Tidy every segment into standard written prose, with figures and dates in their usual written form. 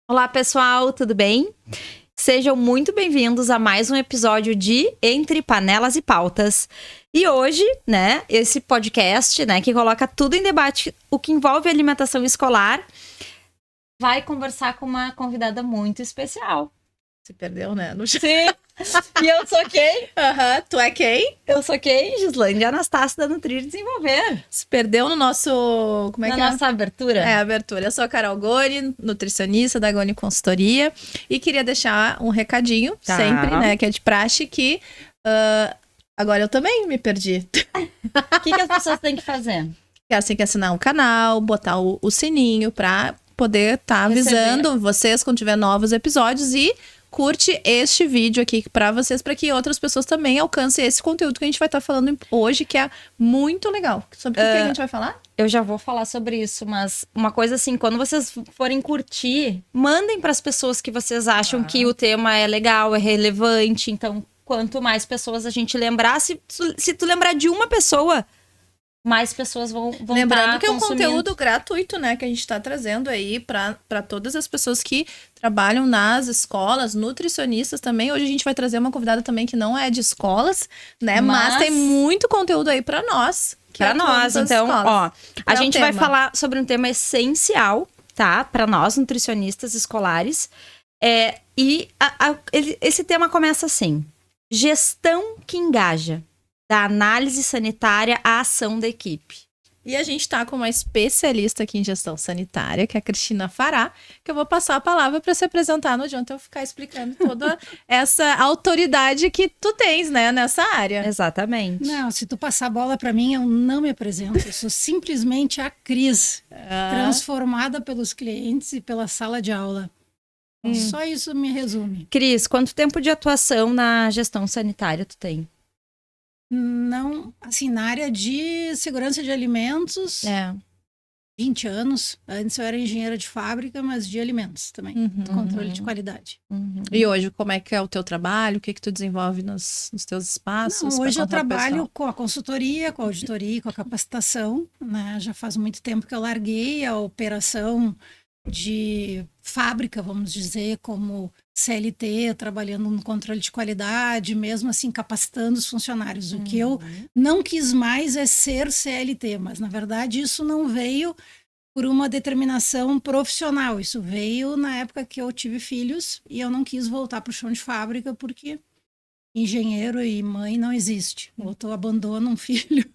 Olá, pessoal, tudo bem? Sejam muito bem-vindos a mais um episódio de Entre Panelas e Pautas. E hoje, né, esse podcast, né, que coloca tudo em debate, o que envolve alimentação escolar, vai conversar com uma convidada muito especial. Se perdeu, né? No... Sim! E eu sou quem? Tu é quem? Eu sou quem? Gislaine Anastácio, da Nutrir Desenvolver. Se perdeu no nosso... Como é que é? Na nossa abertura. É, abertura. Eu sou a Carol Goni, nutricionista da Goni Consultoria. E queria deixar um recadinho, sempre, né? Que é de praxe, que agora eu também me perdi. O que as pessoas têm que fazer? Elas têm que assinar um canal, botar o sininho pra poder estar avisando vocês quando tiver novos episódios e curte este vídeo aqui pra vocês, pra que outras pessoas também alcancem esse conteúdo que a gente vai estar falando hoje, que é muito legal. Sobre o que a gente vai falar? Eu já vou falar sobre isso, mas uma coisa assim, quando vocês forem curtir, mandem para as pessoas que vocês acham que o tema é legal, é relevante. Então, quanto mais pessoas a gente lembrar, se tu lembrar de uma pessoa, mais pessoas vão Lembrando que é um conteúdo gratuito, né? Que a gente está trazendo aí para todas as pessoas que trabalham nas escolas, nutricionistas também. Hoje a gente vai trazer uma convidada também que não é de escolas, né? Mas tem muito conteúdo aí para nós. Para nós, então, ó, a gente vai falar sobre um tema essencial, tá? Para nós, nutricionistas escolares. Esse tema começa assim: gestão que engaja. Da análise sanitária à ação da equipe. E a gente tá com uma especialista aqui em gestão sanitária, que é a Cristina Fará, que eu vou passar a palavra para se apresentar. Não adianta eu ficar explicando toda essa autoridade que tu tens, né, nessa área. Exatamente. Não, se tu passar a bola para mim, eu não me apresento. Eu sou simplesmente a Cris, transformada pelos clientes e pela sala de aula. Só isso me resume. Cris, quanto tempo de atuação na gestão sanitária tu tem? Não, assim, na área de segurança de alimentos, 20 anos. Antes eu era engenheira de fábrica, mas de alimentos também, de controle de qualidade. E hoje, como é que é o teu trabalho? O que tu desenvolve nos teus espaços? Não, hoje eu trabalho com a consultoria, com a auditoria, com a capacitação, né? Já faz muito tempo que eu larguei a operação de fábrica, vamos dizer, como CLT, trabalhando no controle de qualidade, mesmo assim capacitando os funcionários. O que eu não quis mais é ser CLT, mas na verdade isso não veio por uma determinação profissional, isso veio na época que eu tive filhos e eu não quis voltar para o chão de fábrica porque engenheiro e mãe não existe. Ou tu abandona um filho,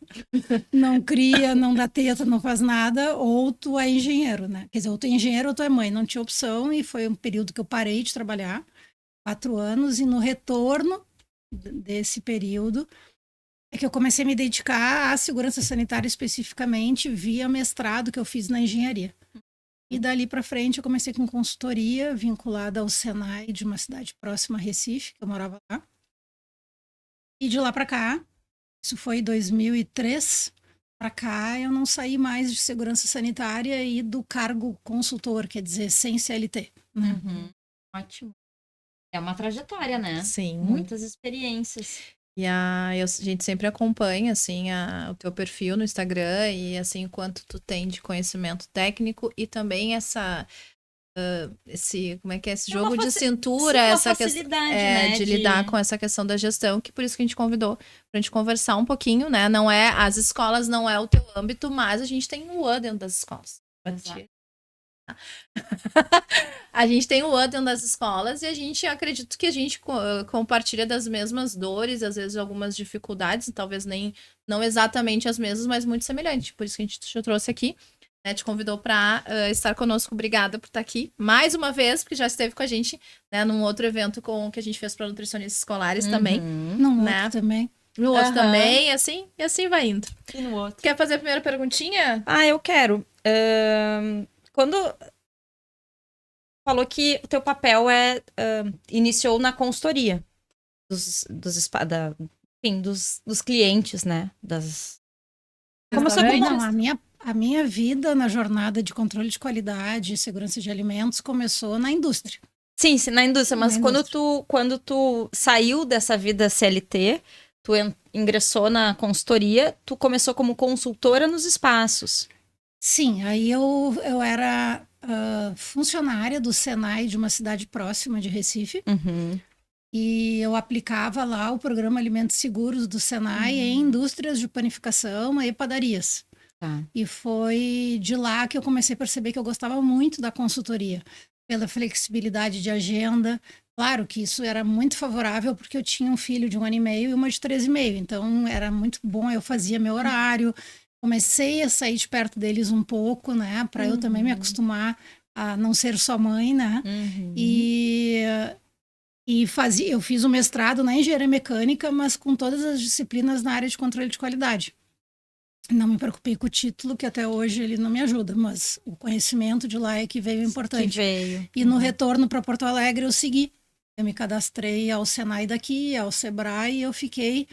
não cria, não dá teta, não faz nada, ou tu é engenheiro, né? Quer dizer, ou tu é engenheiro ou tu é mãe. Não tinha opção e foi um período que eu parei de trabalhar, 4 anos, e no retorno desse período é que eu comecei a me dedicar à segurança sanitária especificamente via mestrado que eu fiz na engenharia. E dali para frente eu comecei com consultoria vinculada ao Senai de uma cidade próxima a Recife, que eu morava lá. E de lá para cá, isso foi 2003, para cá eu não saí mais de segurança sanitária e do cargo consultor, quer dizer, sem CLT. Né? Ótimo. É uma trajetória, né? Sim. Muitas experiências. E a gente sempre acompanha, assim, o teu perfil no Instagram e, assim, o quanto tu tem de conhecimento técnico e também esse jogo de cintura, essa facilidade, questão de lidar com essa questão da gestão, que por isso que a gente convidou pra gente conversar um pouquinho, né? Não é, as escolas não é o teu âmbito, mas a gente tem um UA dentro das escolas. A gente tem o UA dentro das escolas e acredito que a gente compartilha das mesmas dores, às vezes algumas dificuldades, talvez não exatamente as mesmas, mas muito semelhantes. Por isso que a gente te trouxe aqui. Né, te convidou para estar conosco. Obrigada por estar aqui mais uma vez, porque já esteve com a gente, né, num outro evento que a gente fez para nutricionistas escolares também. Num outro também. No outro também, e assim vai indo. E no outro. Quer fazer a primeira perguntinha? Eu quero. Quando falou que o teu papel iniciou na consultoria dos clientes, né? Começou a minha vida na jornada de controle de qualidade e segurança de alimentos começou na indústria. Sim, na indústria, mas quando tu saiu dessa vida CLT, tu ingressou na consultoria, tu começou como consultora nos espaços. Sim, aí eu era funcionária do Senai de uma cidade próxima de Recife. E eu aplicava lá o programa Alimentos Seguros do Senai em indústrias de panificação e padarias. Tá. E foi de lá que eu comecei a perceber que eu gostava muito da consultoria, pela flexibilidade de agenda. Claro que isso era muito favorável porque eu tinha um filho de 1 ano e meio e uma de 3,5. Então era muito bom, eu fazia meu horário. Comecei a sair de perto deles um pouco, né? Para eu também me acostumar a não ser só mãe, né? Eu fiz o mestrado na engenharia mecânica, mas com todas as disciplinas na área de controle de qualidade. Não me preocupei com o título, que até hoje ele não me ajuda, mas o conhecimento de lá é que veio importante. E no retorno para Porto Alegre eu segui. Eu me cadastrei ao Senai daqui, ao Sebrae, e eu fiquei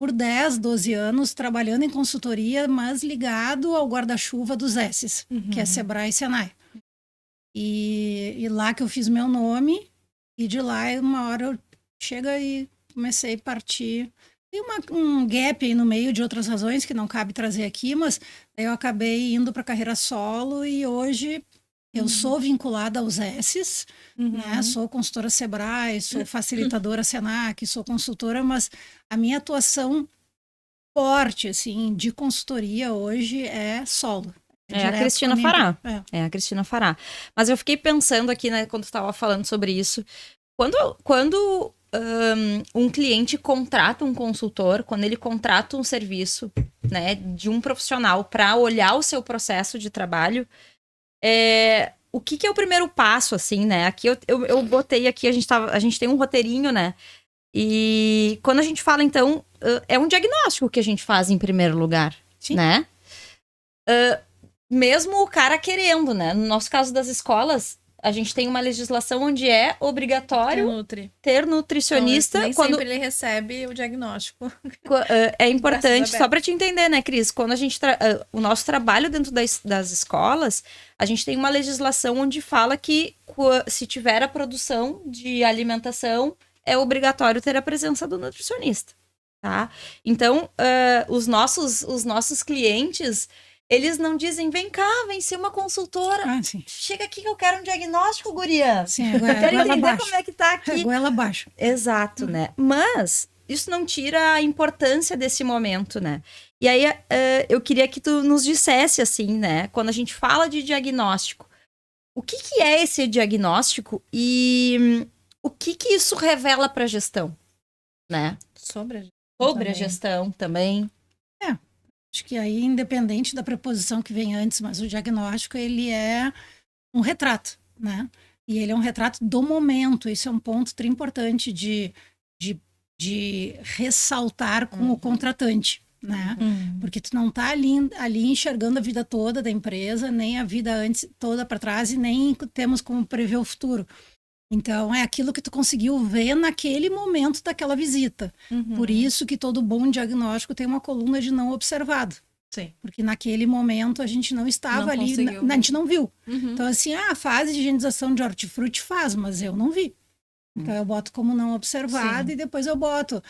por 10, 12 anos trabalhando em consultoria, mas ligado ao guarda-chuva dos S's, que é Sebrae e Senai. E lá que eu fiz meu nome, e de lá uma hora eu chega e comecei a partir. Tem um gap aí no meio de outras razões que não cabe trazer aqui, mas eu acabei indo para a carreira solo e hoje eu sou vinculada aos S's, né? Sou consultora Sebrae, sou facilitadora Senac, sou consultora, mas a minha atuação forte, assim, de consultoria hoje é solo. É a Cristina Fará. É a Cristina Fará. Mas eu fiquei pensando aqui, né, quando tu estava falando sobre isso, quando um cliente contrata um consultor, quando ele contrata um serviço, né, de um profissional para olhar o seu processo de trabalho, o que é o primeiro passo, assim, né? Aqui eu botei aqui, a gente tem um roteirinho, né? E quando a gente fala, então, é um diagnóstico que a gente faz em primeiro lugar, Sim. né? Mesmo o cara querendo, né? No nosso caso das escolas, a gente tem uma legislação onde é obrigatório ter nutricionista. Então, nem sempre ele recebe o diagnóstico. É importante, só para te entender, né, Cris? Quando a gente o nosso trabalho dentro das escolas, a gente tem uma legislação onde fala que se tiver a produção de alimentação, é obrigatório ter a presença do nutricionista, tá? Então, os nossos clientes, eles não dizem, vem cá, vem ser uma consultora. Chega aqui que eu quero um diagnóstico, guria. Sim, agora quero entender como é que tá aqui. Goela abaixo. Exato, né? Mas isso não tira a importância desse momento, né? E aí, eu queria que tu nos dissesse, assim, né? Quando a gente fala de diagnóstico, o que é esse diagnóstico e o que isso revela para a gestão, né? Sobre a gestão também. Acho que aí, independente da preposição que vem antes, mas o diagnóstico, ele é um retrato, né? E ele é um retrato do momento. Isso é um ponto importante de ressaltar com o contratante, né? Porque tu não tá ali enxergando a vida toda da empresa, nem a vida antes toda para trás, e nem temos como prever o futuro. Então, é aquilo que tu conseguiu ver naquele momento daquela visita. Por isso que todo bom diagnóstico tem uma coluna de não observado. Sim. Porque naquele momento a gente não estava ali, a gente não viu. Então, assim, a fase de higienização de hortifruti faz, mas eu não vi. Então, eu boto como não observado. Sim. E depois eu boto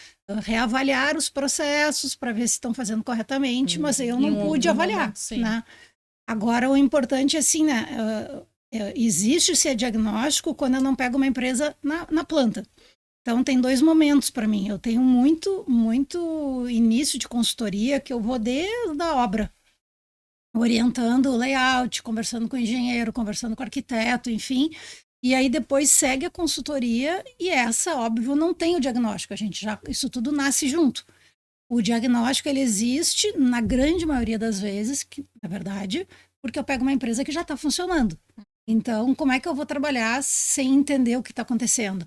reavaliar os processos para ver se estão fazendo corretamente, mas eu não pude avaliar. Né? Agora, o importante é assim, né? Existe esse diagnóstico quando eu não pego uma empresa na planta. Então, tem 2 momentos para mim. Eu tenho muito início de consultoria que eu vou desde a obra, orientando o layout, conversando com o engenheiro, conversando com o arquiteto, enfim. E aí depois segue a consultoria e essa, óbvio, não tem o diagnóstico. Isso tudo nasce junto. O diagnóstico, ele existe na grande maioria das vezes, na verdade, porque eu pego uma empresa que já está funcionando. Então, como é que eu vou trabalhar sem entender o que está acontecendo?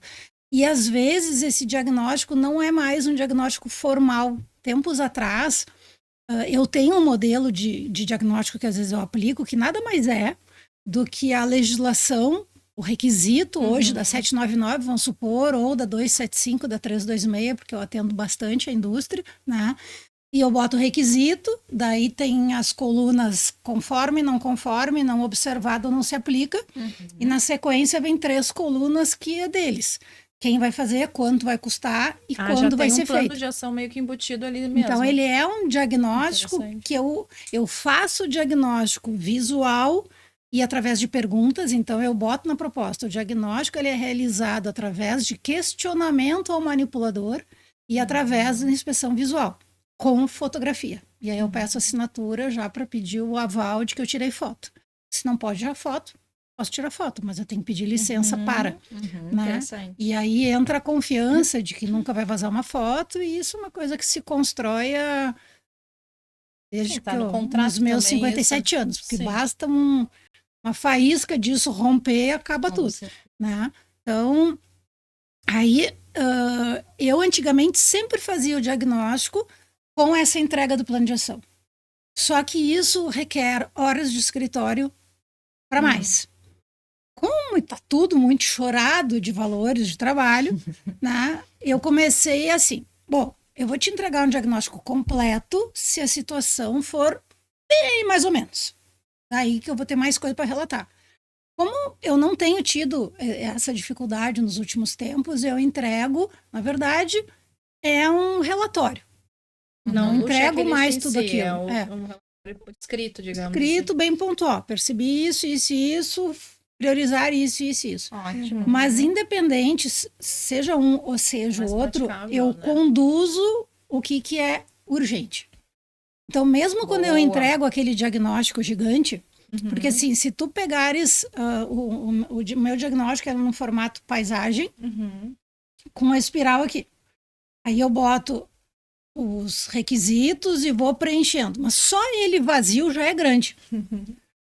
E, às vezes, esse diagnóstico não é mais um diagnóstico formal. Tempos atrás, eu tenho um modelo de diagnóstico que, às vezes, eu aplico, que nada mais é do que a legislação, o requisito hoje da 799, vamos supor, ou da 275, da 326, porque eu atendo bastante a indústria, né? E eu boto o requisito, daí tem as colunas conforme, não observado, não se aplica. E na sequência vem 3 colunas que é deles. Quem vai fazer, quanto vai custar e quando vai ser feito. Já tem um plano de ação meio que embutido ali mesmo. Então, ele é um diagnóstico que eu faço o diagnóstico visual, e através de perguntas. Então, eu boto na proposta. O diagnóstico ele é realizado através de questionamento ao manipulador e através da inspeção visual, com fotografia. E aí eu peço assinatura já para pedir o aval de que eu tirei foto. Se não pode tirar foto, posso tirar foto, mas eu tenho que pedir licença para. Né? Interessante. E aí entra a confiança de que nunca vai vazar uma foto, e isso é uma coisa que se constrói desde Tá no contrato os meus também, 57 anos, porque Sim. basta uma faísca disso romper, acaba tudo. Né? Então, aí eu antigamente sempre fazia o diagnóstico com essa entrega do plano de ação. Só que isso requer horas de escritório para mais. Como está tudo muito chorado de valores de trabalho, né, eu comecei assim, bom, eu vou te entregar um diagnóstico completo se a situação for bem mais ou menos. Daí que eu vou ter mais coisa para relatar. Como eu não tenho tido essa dificuldade nos últimos tempos, eu entrego, na verdade, é um relatório. Não entrego mais tudo aquilo. Um relatório escrito, digamos. Escrito, bem pontual. Percebi isso, priorizar isso. Ótimo. Mas independente, seja um ou seja o outro, eu né? conduzo o que é urgente. Então, mesmo quando eu entrego aquele diagnóstico gigante, porque assim, se tu pegares o meu diagnóstico era no formato paisagem, com uma espiral aqui. Aí eu boto os requisitos e vou preenchendo. Mas só ele vazio já é grande.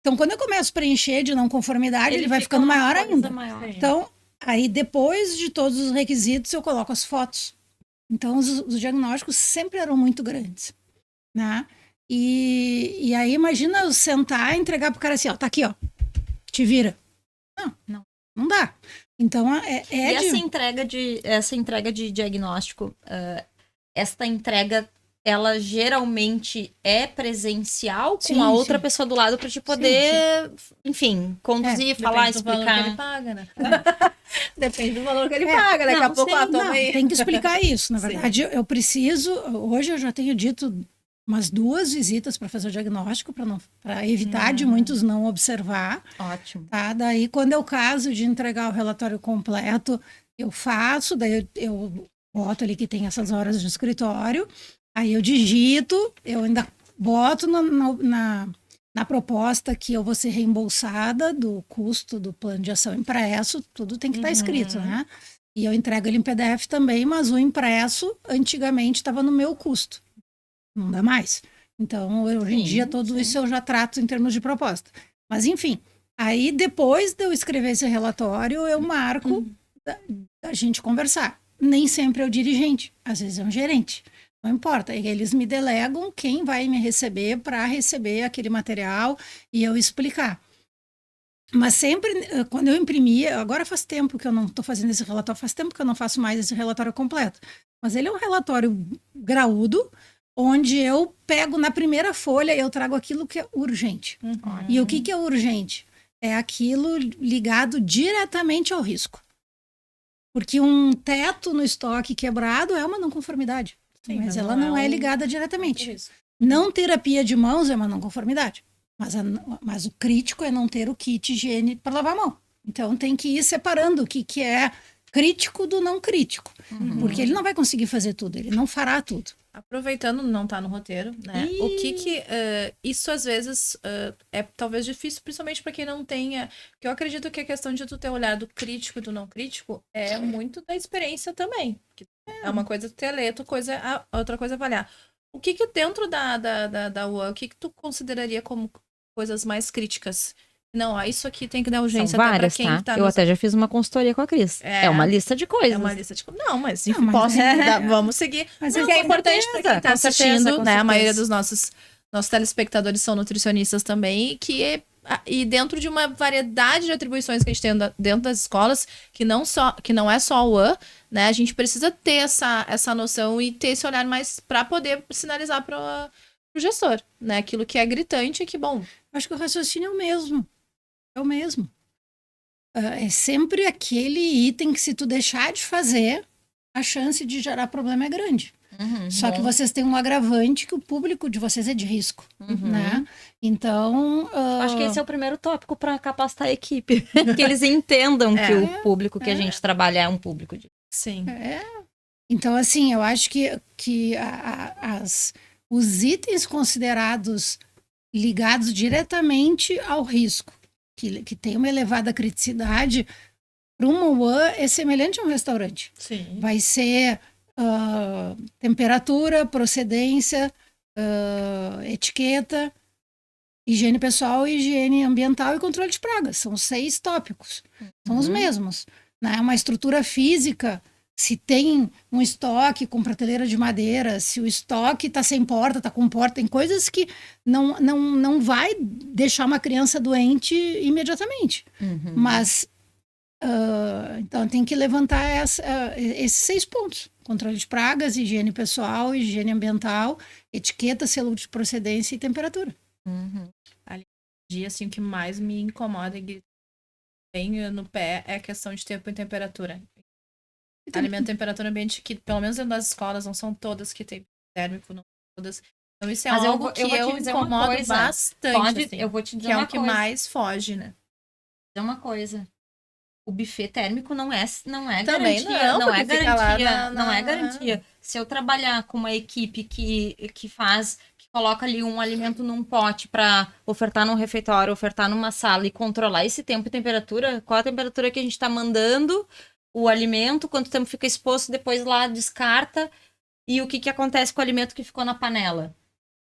Então, quando eu começo a preencher de não conformidade, ele vai ficando maior ainda. Então, aí depois de todos os requisitos, eu coloco as fotos. Então, os diagnósticos sempre eram muito grandes. Né? E aí, imagina eu sentar e entregar pro cara assim, ó, tá aqui, ó, te vira. Não dá. Então, essa entrega de diagnóstico, esta entrega, ela geralmente é presencial com a outra pessoa do lado para te poder, enfim, conduzir, falar, explicar. Depende do valor que ele paga, né? Depende do valor que ele paga, daqui a pouco tem que explicar isso, na verdade. Eu preciso, hoje eu já tenho dito umas 2 visitas para fazer o diagnóstico, para evitar de muitos não observar. Ótimo. Tá? Daí, quando é o caso de entregar o relatório completo, eu faço, daí eu boto ali que tem essas horas de escritório, aí eu digito, eu ainda boto na proposta que eu vou ser reembolsada do custo do plano de ação impresso, tudo tem que estar escrito, né? E eu entrego ele em PDF também, mas o impresso antigamente estava no meu custo. Não dá mais. Então, hoje em dia, tudo isso eu já trato em termos de proposta. Mas, enfim, aí depois de eu escrever esse relatório, eu marco da gente conversar. Nem sempre é o dirigente, às vezes é um gerente. Não importa, eles me delegam quem vai me receber para receber aquele material e eu explicar. Mas sempre, quando eu imprimia, agora faz tempo que eu não estou fazendo esse relatório, faz tempo que eu não faço mais esse relatório completo. Mas ele é um relatório graúdo, onde eu pego na primeira folha e eu trago aquilo que é urgente. E o que é urgente? É aquilo ligado diretamente ao risco. Porque um teto no estoque quebrado é uma não conformidade. Sim, mas ela não é ligada diretamente. Não terapia de mãos é uma não conformidade. Mas o crítico é não ter o kit higiene para lavar a mão. Então tem que ir separando o que é crítico do não crítico. Porque ele não vai conseguir fazer tudo, ele não fará tudo. Aproveitando, não tá no roteiro, né? O que isso às vezes é talvez difícil, principalmente para quem não tenha. Porque eu acredito que a questão de tu ter olhado crítico e do não crítico é muito da experiência também. É uma coisa ter ler, outra coisa avaliar. O que dentro da UAN, o que tu consideraria como coisas mais críticas? Não, isso aqui tem que dar urgência. São várias, até pra quem tá Eu até já fiz uma consultoria com a Cris. É uma lista de coisas. É uma lista de coisas. Não, mas mas vamos seguir. Mas o que é importante para quem está assistindo, né? A maioria dos nossos telespectadores são nutricionistas também, e dentro de uma variedade de atribuições que a gente tem dentro das escolas, que não é só o UAN, né? A gente precisa ter essa noção e ter esse olhar mais para poder sinalizar para o gestor, né? Aquilo que é gritante, que bom. Acho que o raciocínio é o mesmo. É o mesmo. É sempre aquele item que, se tu deixar de fazer, a chance de gerar problema é grande. Só que vocês têm um agravante que o público de vocês é de risco, né? Então... Acho que esse é o primeiro tópico para capacitar a equipe. Que eles entendam que o público que a gente trabalha é um público de... Sim. Então, assim, eu acho que os itens considerados ligados diretamente ao risco, que tem uma elevada criticidade, para uma UAN é semelhante a um restaurante. Sim. Vai ser temperatura, procedência, etiqueta, higiene pessoal, higiene ambiental e controle de pragas. São 6 tópicos. São os mesmos. Né? Uma estrutura física, se tem um estoque com prateleira de madeira, se o estoque está sem porta, está com porta, tem coisas que não vai deixar uma criança doente imediatamente. Mas, então, tem que levantar esses 6 pontos. Controle de pragas, higiene pessoal, higiene ambiental, etiqueta, selo de procedência e temperatura. Ali, dia, assim, o que mais me incomoda e tem no pé é a questão de tempo e temperatura. Alimento, temperatura ambiente, que pelo menos dentro das escolas, não são todas que tem térmico, não todas. Então isso é algo que eu incomodo bastante. Assim, eu vou te dizer que uma é o que coisa. mais foge, né? É uma coisa. O buffet térmico não é Também garantia. Não é garantia. Não é na... garantia. Se eu trabalhar com uma equipe que coloca ali um alimento num pote para ofertar num refeitório, ofertar numa sala e controlar esse tempo e temperatura, qual a temperatura que a gente está mandando o alimento, quanto tempo fica exposto, depois lá descarta, e o que acontece com o alimento que ficou na panela.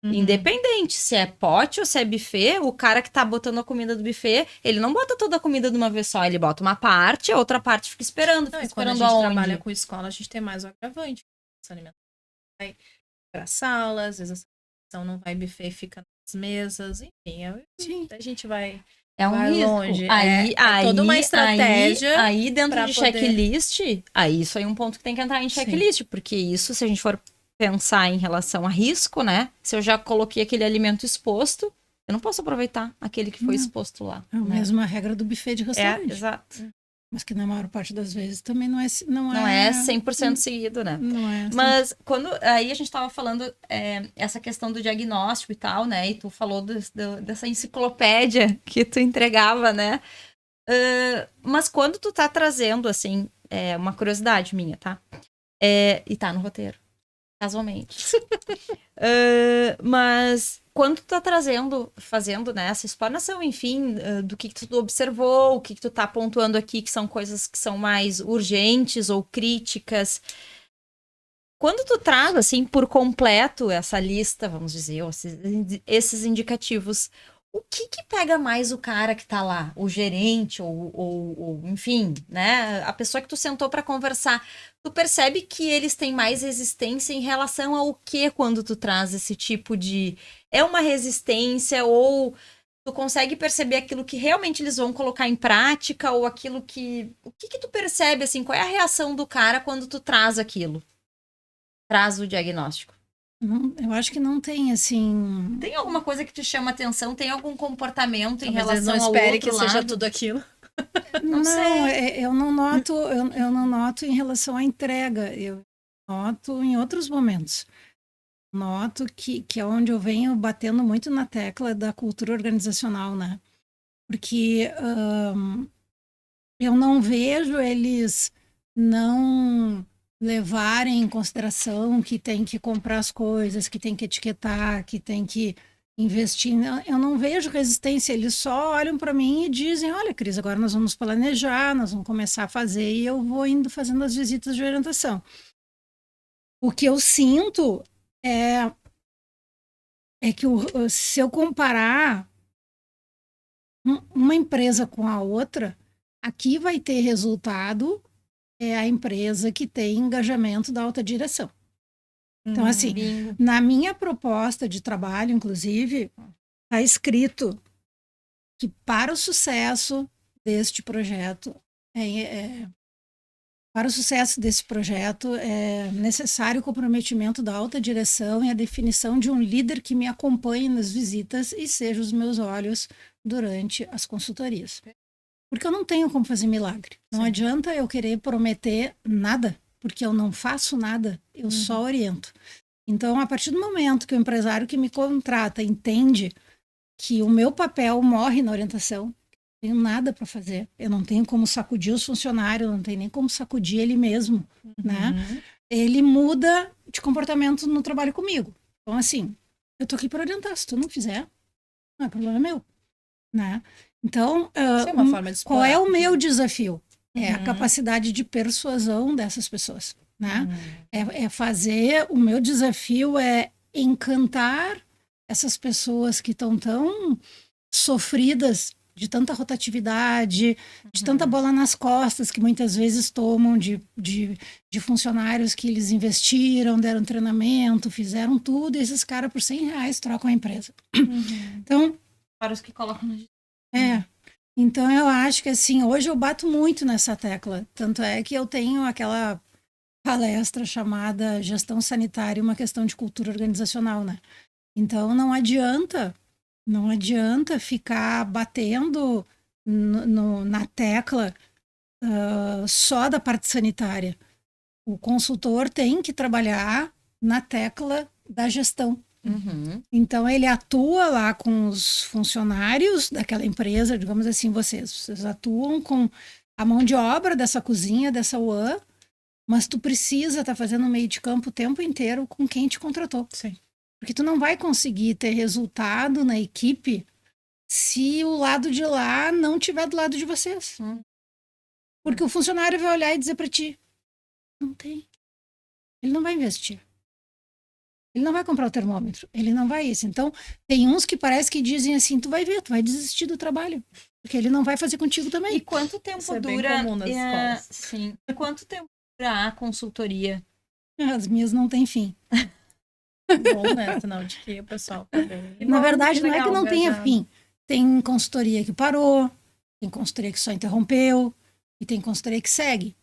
Independente se é pote ou se é buffet, o cara que tá botando a comida do buffet, ele não bota toda a comida de uma vez só, ele bota uma parte, a outra parte fica esperando. Fica esperando quando a gente trabalha com escola, a gente tem mais o agravante. Esse alimento vai para a sala, às vezes a não vai buffet, fica nas mesas, enfim, a gente vai... É um risco. Longe. Aí, toda uma estratégia. Aí dentro de checklist, aí isso aí é um ponto que tem que entrar em checklist, porque isso, se a gente for pensar em relação a risco, né? Se eu já coloquei aquele alimento exposto, eu não posso aproveitar aquele que foi exposto lá. É a mesma regra do buffet de restaurante. Exato. Mas que na maior parte das vezes também não é 100% seguido, né? Não é. Mas aí a gente estava falando essa questão do diagnóstico e tal, né? E tu falou dessa enciclopédia que tu entregava, né? Mas quando tu tá trazendo, assim, uma curiosidade minha, tá? E tá no roteiro, casualmente. Mas quando tu tá fazendo, né, essa explanação, enfim, do que tu observou, o que tu tá pontuando aqui, que são coisas que são mais urgentes ou críticas. Quando tu traz, assim, por completo essa lista, vamos dizer, esses indicativos, o que pega mais o cara que tá lá? O gerente ou enfim, né? A pessoa que tu sentou para conversar. Tu percebe que eles têm mais resistência em relação ao que quando tu traz esse tipo de... É uma resistência ou tu consegue perceber aquilo que realmente eles vão colocar em prática ou aquilo que... O que tu percebe, assim? Qual é a reação do cara quando tu traz aquilo? Traz o diagnóstico. Eu acho que não tem, assim... Tem alguma coisa que te chama atenção? Tem algum comportamento em relação relação ao outro lado? Não espere que seja tudo aquilo. Não sei. Eu não noto em relação à entrega. Eu noto em outros momentos. Noto que é onde eu venho batendo muito na tecla da cultura organizacional, né? Porque eu não vejo eles não levarem em consideração que tem que comprar as coisas, que tem que etiquetar, que tem que investir. Eu não vejo resistência, eles só olham para mim e dizem, olha, Cris, agora nós vamos planejar, nós vamos começar a fazer e eu vou indo fazendo as visitas de orientação. O que eu sinto é que se eu comparar uma empresa com a outra, aqui vai ter resultado a empresa que tem engajamento da alta direção. Então, assim, na minha proposta de trabalho, inclusive, está escrito que para o sucesso deste projeto, é necessário o comprometimento da alta direção e a definição de um líder que me acompanhe nas visitas e seja os meus olhos durante as consultorias. Porque eu não tenho como fazer milagre. Não adianta eu querer prometer nada, porque eu não faço nada, eu só oriento. Então, a partir do momento que o empresário que me contrata entende que o meu papel morre na orientação, não tenho nada para fazer, eu não tenho como sacudir os funcionários, não tenho nem como sacudir ele mesmo, né? Ele muda de comportamento no trabalho comigo. Então, assim, eu tô aqui para orientar, se tu não fizer, não é problema meu, né? Então, Isso é uma forma de qual é explorar. o meu desafio? É a capacidade de persuasão dessas pessoas, né? É fazer, o meu desafio é encantar essas pessoas que estão tão sofridas de tanta rotatividade, de tanta bola nas costas que muitas vezes tomam de funcionários que eles investiram, deram treinamento, fizeram tudo, e esses caras por R$100 trocam a empresa. Então, Para os que colocam no... Então eu acho que assim, hoje eu bato muito nessa tecla. Tanto é que eu tenho aquela palestra chamada Gestão Sanitária, uma questão de cultura organizacional, né? Então não adianta ficar batendo na tecla só da parte sanitária. O consultor tem que trabalhar na tecla da gestão. Então, ele atua lá com os funcionários daquela empresa, digamos assim, vocês atuam com a mão de obra dessa cozinha, dessa UAN, mas tu precisa estar fazendo meio de campo o tempo inteiro com quem te contratou. Sim. Porque tu não vai conseguir ter resultado na equipe se o lado de lá não tiver do lado de vocês. Porque o funcionário vai olhar e dizer para ti, não tem. Ele não vai investir. Ele não vai comprar o termômetro, ele não vai isso. Então, tem uns que parece que dizem assim, tu vai ver, tu vai desistir do trabalho, porque ele não vai fazer contigo também. E quanto tempo Isso é bem dura... comum nas escolas. Sim. E quanto tempo dura a consultoria? As minhas não têm fim. Bom, né? Sinal de que o pessoal tá bem... Na verdade, não é que legal, não tenha fim. Tem consultoria que parou, tem consultoria que só interrompeu, e tem consultoria que segue.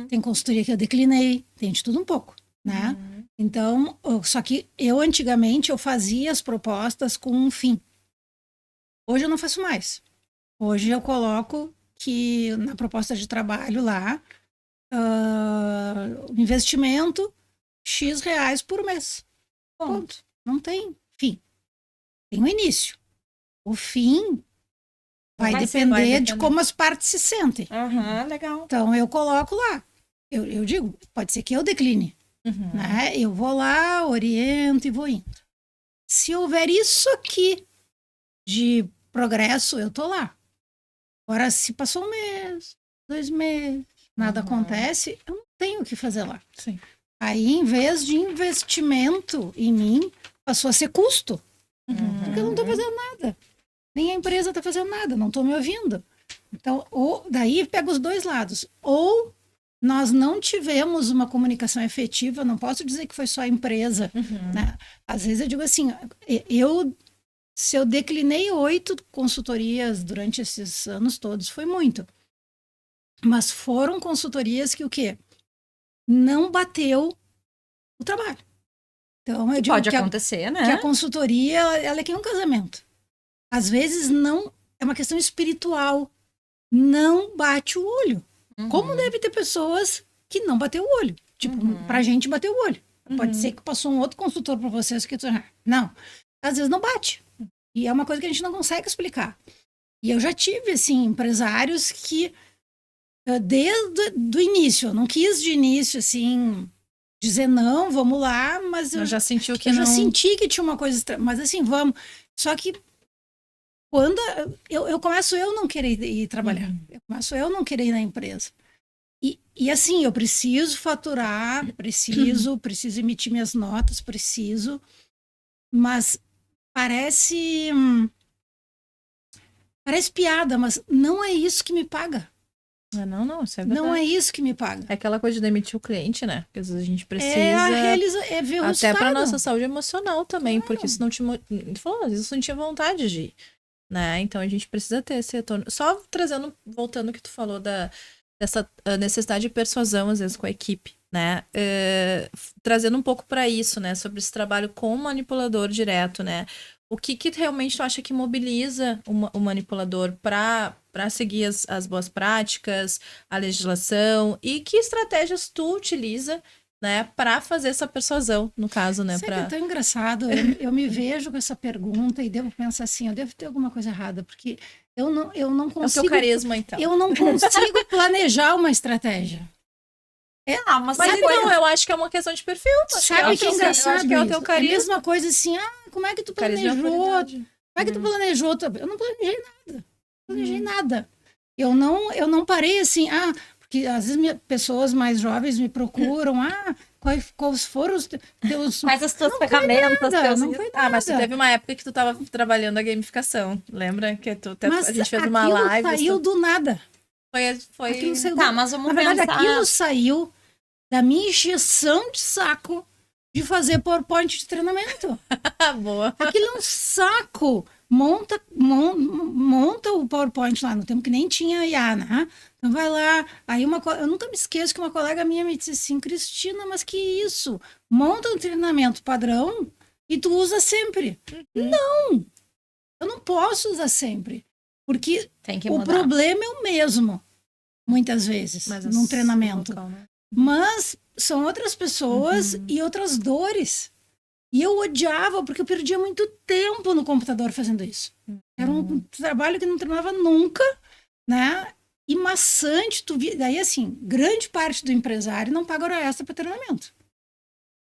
Tem consultoria que eu declinei, tem de tudo um pouco, né? Então, só que eu antigamente eu fazia as propostas com um fim. Hoje eu não faço mais. Hoje eu coloco que na proposta de trabalho lá, o investimento X reais por mês. Ponto. Não tem fim. Tem um início. O fim vai depender de como as partes se sentem. Legal. Então eu coloco lá. Eu digo, pode ser que eu decline. Né? Eu vou lá, oriento e vou indo. Se houver isso aqui de progresso, eu tô lá. Agora, se passou um mês, 2 meses, nada acontece, eu não tenho o que fazer lá. Sim. Aí, em vez de investimento em mim, passou a ser custo. Porque eu não tô fazendo nada. Nem a empresa tá fazendo nada, não tô me ouvindo. Então, daí pega os dois lados. Ou nós não tivemos uma comunicação efetiva, não posso dizer que foi só a empresa. Né? Às vezes eu digo assim, se eu declinei 8 consultorias durante esses anos todos, foi muito. Mas foram consultorias que o quê? Não bateu o trabalho. Então, eu digo pode acontecer, né? Que a consultoria, ela é que nem um casamento. Às vezes não, é uma questão espiritual. Não bate o olho. Como deve ter pessoas que não bateu o olho. Tipo, pra gente bateu o olho. Pode ser que passou um outro consultor pra vocês que... Não. Às vezes não bate. E é uma coisa que a gente não consegue explicar. E eu já tive, assim, empresários que desde o início, eu não quis de início, assim, dizer não, vamos lá, mas eu já senti que já senti que tinha uma coisa estranha. Mas assim, vamos. Só que quando eu começo eu não querer ir trabalhar, eu começo eu não querer ir na empresa. E assim, eu preciso faturar, preciso emitir minhas notas, mas parece piada, mas não é isso que me paga. Não, isso é verdade. Não é isso que me paga. É aquela coisa de demitir o cliente, né? Porque às vezes a gente precisa... É ver o até resultado. pra nossa saúde emocional também, Claro. porque isso não te... Falou, às vezes não tinha vontade de ir, né? Então a gente precisa ter esse retorno. Só voltando ao que tu falou dessa necessidade de persuasão, às vezes, com a equipe, né? Trazendo um pouco para isso, né? Sobre esse trabalho com o manipulador direto, né? O que realmente tu acha que mobiliza o manipulador para seguir as boas práticas, a legislação, e que estratégias tu utiliza, né, para fazer essa persuasão, no caso, né? Sabe, é tão engraçado, eu me vejo com essa pergunta e devo pensar assim, eu devo ter alguma coisa errada, porque eu não consigo... É o teu carisma, então. Eu não consigo planejar uma estratégia. Mas então, eu acho que é uma questão de perfil. Sabe que é engraçado? Acho que é o teu carisma. É a mesma coisa assim, como é que tu planejou? Como é que tu planejou? Eu não planejei nada. Planejei nada. Eu não parei assim, porque às vezes pessoas mais jovens me procuram, quais foram os teus... Quais as tuas ferramentas? Não foi nada. Mas tu teve uma época que tu tava trabalhando a gamificação, lembra? Que a gente fez uma live. Saiu do nada. Foi... Tá, mas vamos Na verdade, pensar... aquilo saiu da minha encheção de saco de fazer PowerPoint de treinamento. Boa. Aquilo é um saco. Monta o PowerPoint lá no tempo que nem tinha IA, né? Então vai lá. Aí eu nunca me esqueço que uma colega minha me disse assim, Cristina, mas que isso? Monta um treinamento padrão e tu usa sempre. Não! Eu não posso usar sempre. Porque o problema é o mesmo, muitas vezes, num treinamento. Local, né? Mas são outras pessoas e outras dores. E eu odiava, porque eu perdia muito tempo no computador fazendo isso. Era um trabalho que não terminava nunca, né? E maçante. Daí, assim, grande parte do empresário não paga hora extra para treinamento.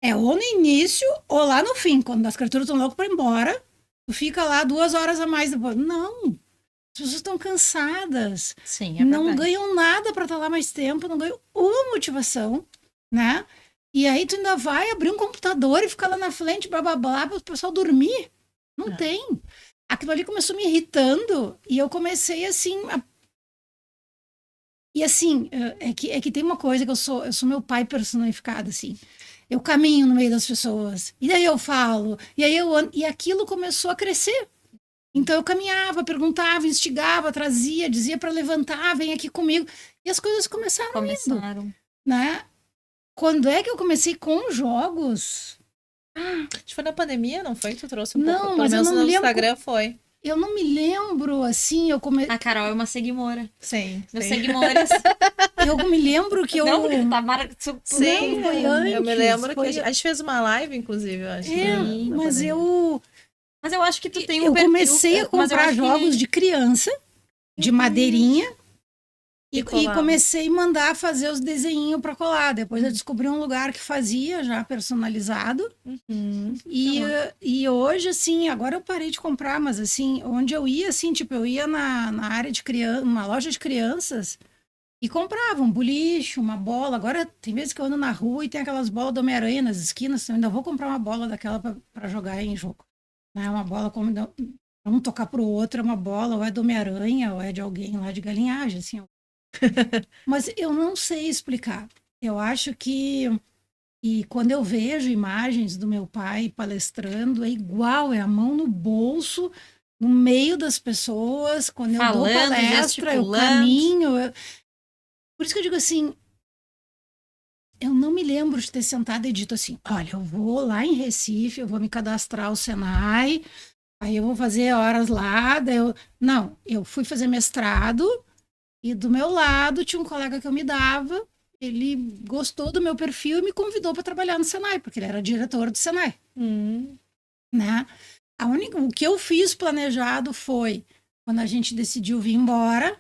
É ou no início ou lá no fim, quando as criaturas estão loucas para ir embora, tu fica lá 2 horas a mais depois. Não! As pessoas estão cansadas. Sim, não ganham nada para estar lá mais tempo, não ganham uma motivação, né? E aí tu ainda vai abrir um computador e ficar lá na frente, blá, blá, blá, para o pessoal dormir. Não tem. Aquilo ali começou me irritando e eu comecei assim... E assim, é que tem uma coisa que eu sou meu pai personificado, assim. Eu caminho no meio das pessoas, e daí eu falo, e aí eu ando, e aquilo começou a crescer. Então eu caminhava, perguntava, instigava, trazia, dizia para levantar, vem aqui comigo. E as coisas começaram. Indo, né? Quando é que eu comecei com jogos? Acho que foi na pandemia, não foi? Tu trouxe um não, pouco, mas pelo menos eu não no lembro. Instagram foi. Eu não me lembro, assim, A Carol é uma seguimora. Sim. Meus seguimores. Eu me lembro que eu... Não, porque tá Sim, não, foi antes. Eu me lembro que a gente fez uma live, inclusive, eu acho. Mas eu acho que tu tem um eu perfil... comecei a comprar jogos de criança, de madeirinha, e comecei a mandar fazer os desenhinhos para colar. Depois eu descobri um lugar que fazia já personalizado. E hoje, assim, agora eu parei de comprar, mas assim, onde eu ia, assim, tipo, eu ia na área de criança, uma loja de crianças, e comprava um boliche, uma bola. Agora tem vezes que eu ando na rua e tem aquelas bolas do Homem-Aranha nas esquinas, eu ainda vou comprar uma bola daquela para jogar em jogo. Né? Uma bola como um tocar pro outro, é uma bola, ou é do Homem-Aranha, ou é de alguém lá de galinhagem, assim. Mas eu não sei explicar. Eu acho que... E quando eu vejo imagens do meu pai palestrando, é igual, é a mão no bolso, no meio das pessoas. Quando eu dou palestra, eu caminho. Por isso que eu digo assim, eu não me lembro de ter sentado e dito assim, olha, eu vou lá em Recife, eu vou me cadastrar ao Senai, aí eu vou fazer horas lá. Não, eu fui fazer mestrado e do meu lado tinha um colega que eu me dava, ele gostou do meu perfil e me convidou para trabalhar no Senai, porque ele era diretor do Senai. Né? O que eu fiz planejado foi, quando a gente decidiu vir embora,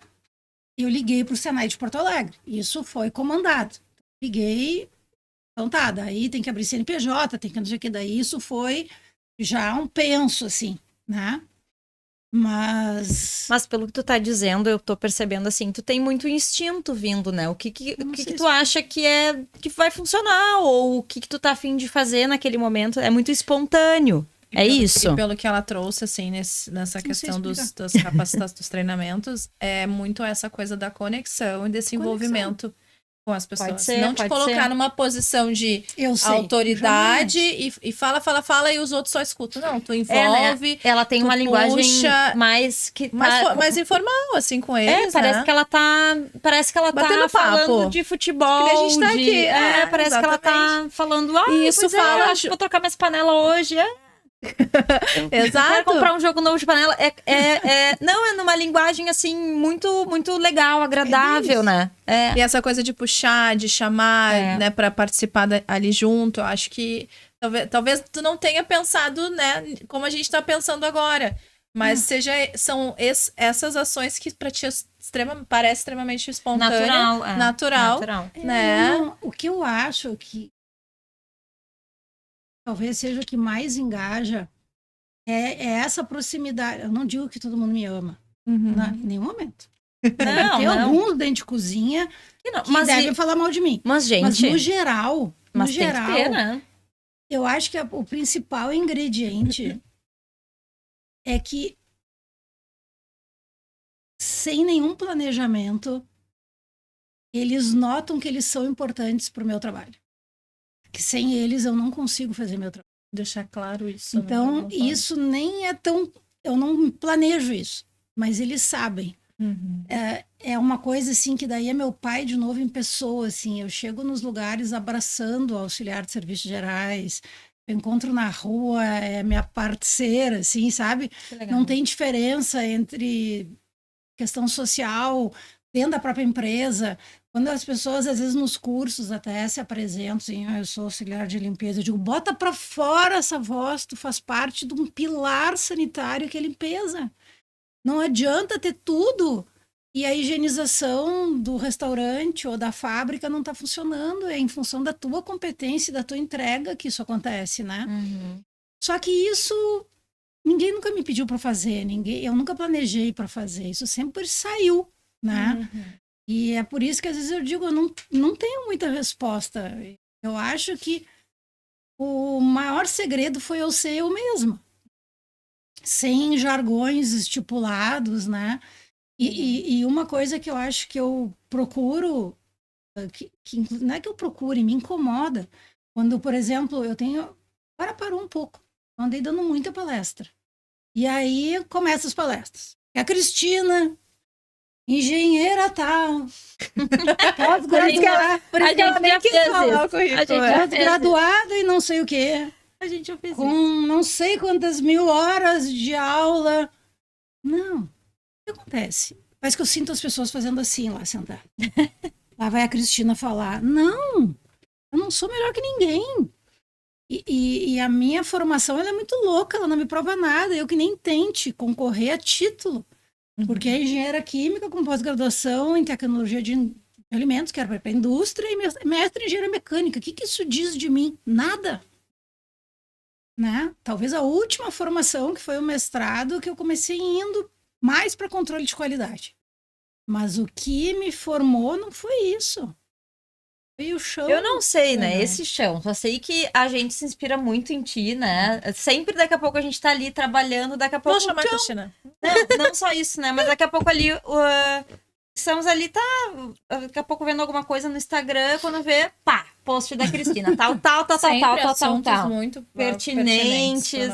eu liguei para o Senai de Porto Alegre. Isso foi comandado. Liguei, então tá, daí tem que abrir CNPJ, tem que não sei o que, daí isso foi já um penso, assim, né? Mas pelo que tu tá dizendo, eu tô percebendo assim, tu tem muito instinto vindo, né? O que tu acha que vai funcionar, ou o que tu tá a fim de fazer naquele momento, é muito espontâneo. Isso. E pelo que ela trouxe, assim, nessa questão das capacitações, dos treinamentos, é muito essa coisa da conexão e desse envolvimento com as pessoas. Não te colocar numa posição de autoridade e fala, e os outros só escutam. Não, tu envolve. Né? Ela tem uma linguagem mais informal, assim, com eles. Parece, né? Parece que ela tá falando de futebol. A gente tá aqui. Parece que ela tá falando. Isso fala. Acho que vou trocar minhas panelas hoje. Exato. Quero comprar um jogo novo de panela. Não, é numa linguagem, assim, muito, muito legal, agradável, né? E essa coisa de puxar, de chamar, né, pra participar ali junto, eu acho que talvez tu não tenha pensado, né, como a gente tá pensando agora. Mas são essas ações que pra ti parece extremamente espontânea. Natural. Né? O que eu acho que talvez seja o que mais engaja é essa proximidade. Eu não digo que todo mundo me ama, em nenhum momento. Tem alguns dentro de cozinha que devem falar mal de mim. Mas, gente... Mas no geral, tem que ter, né? Eu acho que o principal ingrediente é que sem nenhum planejamento, eles notam que eles são importantes para o meu trabalho. Que sem eles eu não consigo fazer meu trabalho. Deixar claro isso. Então, isso nem é tão... Eu não planejo isso, mas eles sabem. É uma coisa, assim, que daí é meu pai, de novo, em pessoa, assim. Eu chego nos lugares abraçando o auxiliar de serviços gerais, eu encontro na rua, é minha parceira, assim, sabe? Não tem diferença entre questão social dentro da própria empresa. Quando as pessoas, às vezes, nos cursos até se apresentam, assim, eu sou auxiliar de limpeza, eu digo, bota para fora essa voz, tu faz parte de um pilar sanitário que é limpeza. Não adianta ter tudo e a higienização do restaurante ou da fábrica não está funcionando, é em função da tua competência e da tua entrega que isso acontece, né? Só que isso ninguém nunca me pediu para fazer, eu nunca planejei para fazer, isso sempre saiu, né? E é por isso que às vezes eu digo, eu não tenho muita resposta. Eu acho que o maior segredo foi eu ser eu mesma, sem jargões estipulados, né? E uma coisa que eu acho que eu procuro, que não é que eu procure, me incomoda, quando, por exemplo, eu tenho... Agora parou um pouco, eu andei dando muita palestra. E aí começam as palestras. A Cristina, engenheira tal, pós-graduada, por isso que ela nem quis falar o currículo. Pós-graduada e não sei o quê. A gente já fez com isso. Não sei quantas mil horas de aula. Não. O que acontece? Parece que eu sinto as pessoas fazendo assim lá, sentar. Lá vai a Cristina falar. Não, eu não sou melhor que ninguém. E a minha formação ela é muito louca, ela não me prova nada. Eu que nem tente concorrer a título. Porque é engenheira química com pós-graduação em tecnologia de alimentos, que era para a indústria, e mestre em engenharia mecânica. O que isso diz de mim? Nada. Né? Talvez a última formação, que foi o mestrado, que eu comecei indo mais para controle de qualidade. Mas o que me formou não foi isso. Foi o chão. Eu não sei, né? Esse chão. Só sei que a gente se inspira muito em ti, né? Sempre daqui a pouco a gente tá ali trabalhando, daqui a pouco... Vou chamar a Cristina. Não só isso, né? Mas daqui a pouco ali... Estamos ali, daqui a pouco vendo alguma coisa no Instagram, quando vê, pá, post da Cristina, tal, muito pertinentes.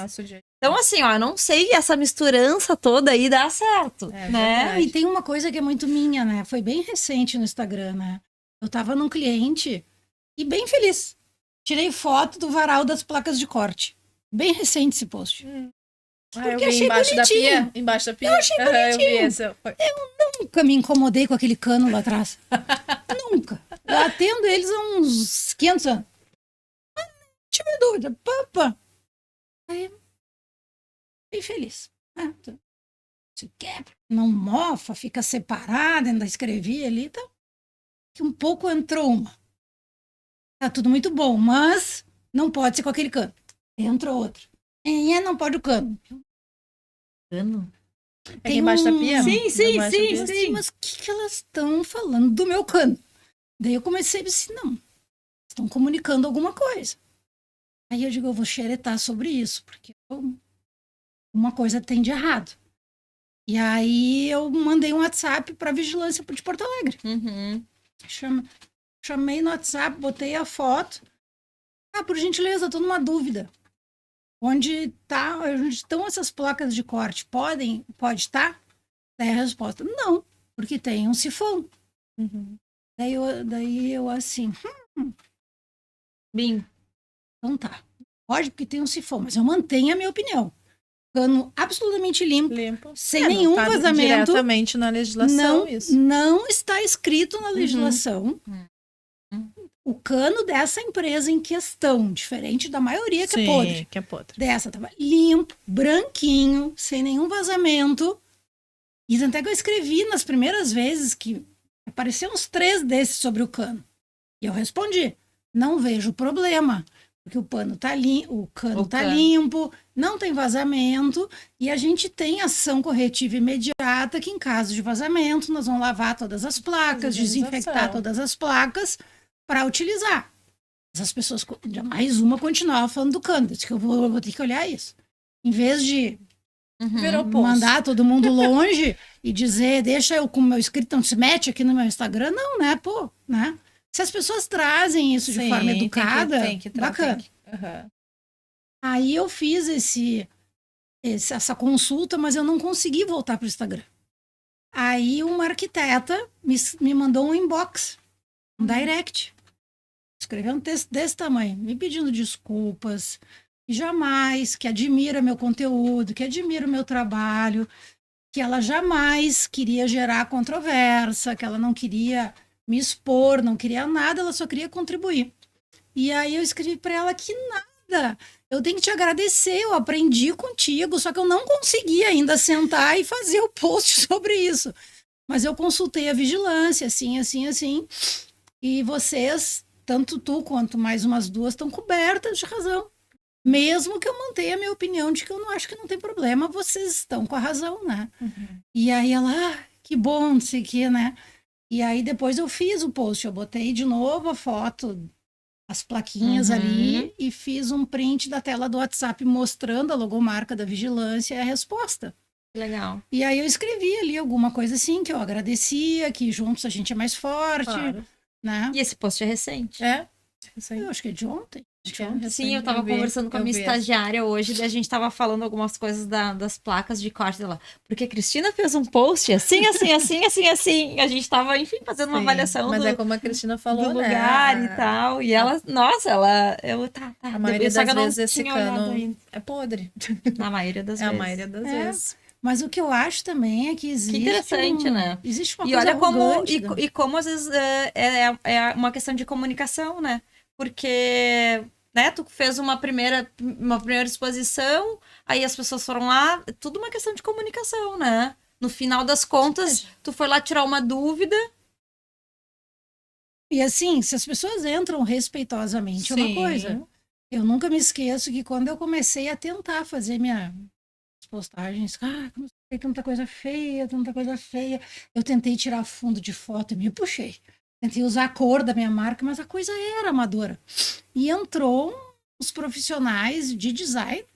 Então, assim, ó, eu não sei, essa misturança toda aí dá certo, né? E tem uma coisa que é muito minha, né? Foi bem recente no Instagram, né? Eu tava num cliente e bem feliz. Tirei foto do varal das placas de corte. Bem recente esse post. Eu vi embaixo da pia. Embaixo da pia. Eu achei bonitinho. Eu vi esse. Eu nunca me incomodei com aquele cano lá atrás. Nunca. Eu atendo eles há uns 500 anos. Não tive dúvida. Papa. Aí, bem feliz. Se quebra, não mofa, fica separada, ainda escrevi ali, tá? Que um pouco entrou uma. Tá tudo muito bom, mas não pode ser com aquele cano. Entrou outra. Não pode o cano. Cano? É embaixo da pia? Sim. Mas o que elas estão falando do meu cano? Daí eu comecei a dizer, não, estão comunicando alguma coisa. Aí eu digo, eu vou xeretar sobre isso, porque uma coisa tem de errado. E aí eu mandei um WhatsApp para a vigilância de Porto Alegre. Chamei no WhatsApp, botei a foto. Por gentileza, estou numa dúvida. Onde estão essas placas de corte? Pode estar? Daí a resposta, não, porque tem um sifão. Daí eu assim, Bim. Então tá. Pode, porque tem um sifão, mas eu mantenho a minha opinião. Cano absolutamente limpo, sem nenhum não tá vazamento. Diretamente na legislação, isso. Não está escrito na legislação o cano dessa empresa em questão, diferente da maioria que é podre. Que é podre. Dessa tava limpo, branquinho, sem nenhum vazamento. E até que eu escrevi nas primeiras vezes que apareceram uns 3 desses sobre o cano. E eu respondi, não vejo problema, porque o cano tá limpo, não tem vazamento, e a gente tem ação corretiva imediata, que em caso de vazamento, nós vamos lavar todas as placas, desinfectar todas as placas para utilizar. As pessoas, mais uma continuava falando do cano, disse que eu vou ter que olhar isso. Em vez de mandar todo mundo longe e dizer, deixa eu com o meu escrito, não se mete aqui no meu Instagram, não, né, pô, né? Se as pessoas trazem isso de forma educada, bacana. Aí eu fiz essa consulta, mas eu não consegui voltar para o Instagram. Aí uma arquiteta me mandou um inbox, um direct. Escreveu um texto desse tamanho, me pedindo desculpas, que admira meu conteúdo, que admira o meu trabalho, que ela jamais queria gerar controvérsia, que ela não queria me expor, não queria nada, ela só queria contribuir. E aí eu escrevi para ela que nada, eu tenho que te agradecer, eu aprendi contigo, só que eu não consegui ainda sentar e fazer o post sobre isso. Mas eu consultei a vigilância, assim, e vocês, tanto tu quanto mais umas 2, estão cobertas de razão. Mesmo que eu mantenha a minha opinião de que eu não acho que não tem problema, vocês estão com a razão, né? E aí ela, que bom, não sei o que, né? E aí depois eu fiz o post, eu botei de novo a foto, as plaquinhas ali, e fiz um print da tela do WhatsApp mostrando a logomarca da vigilância e a resposta. Legal. E aí eu escrevi ali alguma coisa assim, que eu agradecia, que juntos a gente é mais forte, né? E esse post é recente. Eu acho que é de ontem. Sim, eu tava conversando com a minha estagiária hoje, e a gente tava falando algumas coisas das placas de corte dela. Porque a Cristina fez um post assim. A gente tava, enfim, fazendo uma avaliação mas é como a Cristina falou, do lugar e tal. E ela, nossa, a maioria das vezes esse cano é podre. Na maioria das vezes. A maioria das vezes. Mas o que eu acho também é que existe... Que interessante, né? Existe uma coisa arrogante. E como às vezes é uma questão de comunicação, né? Porque, né, tu fez uma primeira exposição, aí as pessoas foram lá, tudo uma questão de comunicação, né? No final das contas, tu foi lá tirar uma dúvida. E assim, se as pessoas entram respeitosamente, é uma coisa. Eu nunca me esqueço que quando eu comecei a tentar fazer minhas postagens, comecei tanta coisa feia, eu tentei tirar fundo de foto e me puxei. Tentei usar a cor da minha marca, mas a coisa era amadora. E entrou os profissionais de design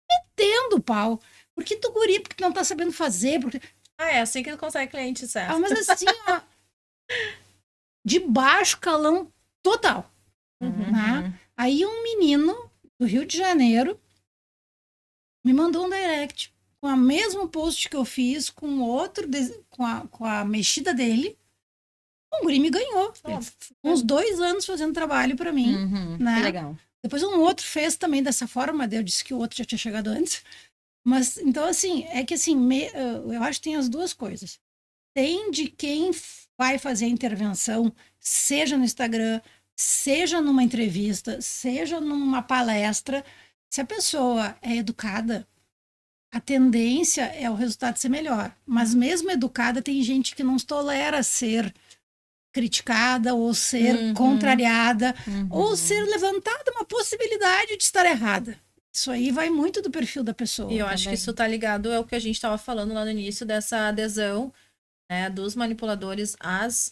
metendo pau. Porque tu guri, porque não tá sabendo fazer. Porque... é assim que tu consegue cliente certo. Mas assim, ó, de baixo calão total. Né? Aí um menino do Rio de Janeiro me mandou um direct com o mesmo post que eu fiz, com outro, com a mexida dele. O guri me ganhou. Uns 2 anos fazendo trabalho para mim. Né? Que legal. Depois um outro fez também dessa forma, eu disse que o outro já tinha chegado antes. Mas, então, assim, é que assim, eu acho que tem as duas coisas. Tem de quem vai fazer a intervenção, seja no Instagram, seja numa entrevista, seja numa palestra. Se a pessoa é educada, a tendência é o resultado ser melhor. Mas mesmo educada, tem gente que não tolera ser criticada ou ser contrariada ou ser levantada uma possibilidade de estar errada. Isso aí vai muito do perfil da pessoa. E eu acho que isso tá ligado ao que a gente estava falando lá no início dessa adesão, né, dos manipuladores às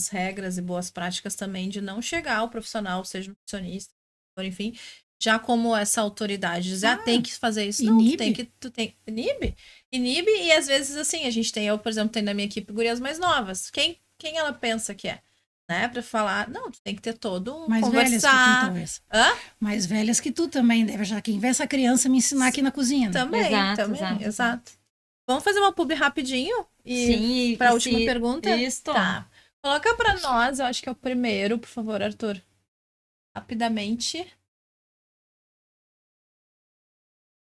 regras e boas práticas também de não chegar ao profissional, seja um nutricionista, enfim, já como essa autoridade, dizer, tem que fazer isso. Não, inibe. E às vezes, assim, a gente tem, eu, por exemplo, tenho na minha equipe gurias mais novas. Quem ela pensa que é? Né? Pra falar, não, tu tem que ter todo mais conversar. Velhas que tu, talvez. Mais velhas que tu também, deve já quem vê essa criança me ensinar aqui na cozinha. Né? Também, exato. Vamos fazer uma publi rapidinho? E para a última pergunta? Isso. Tá. Coloca para nós, eu acho que é o primeiro, por favor, Arthur. Rapidamente.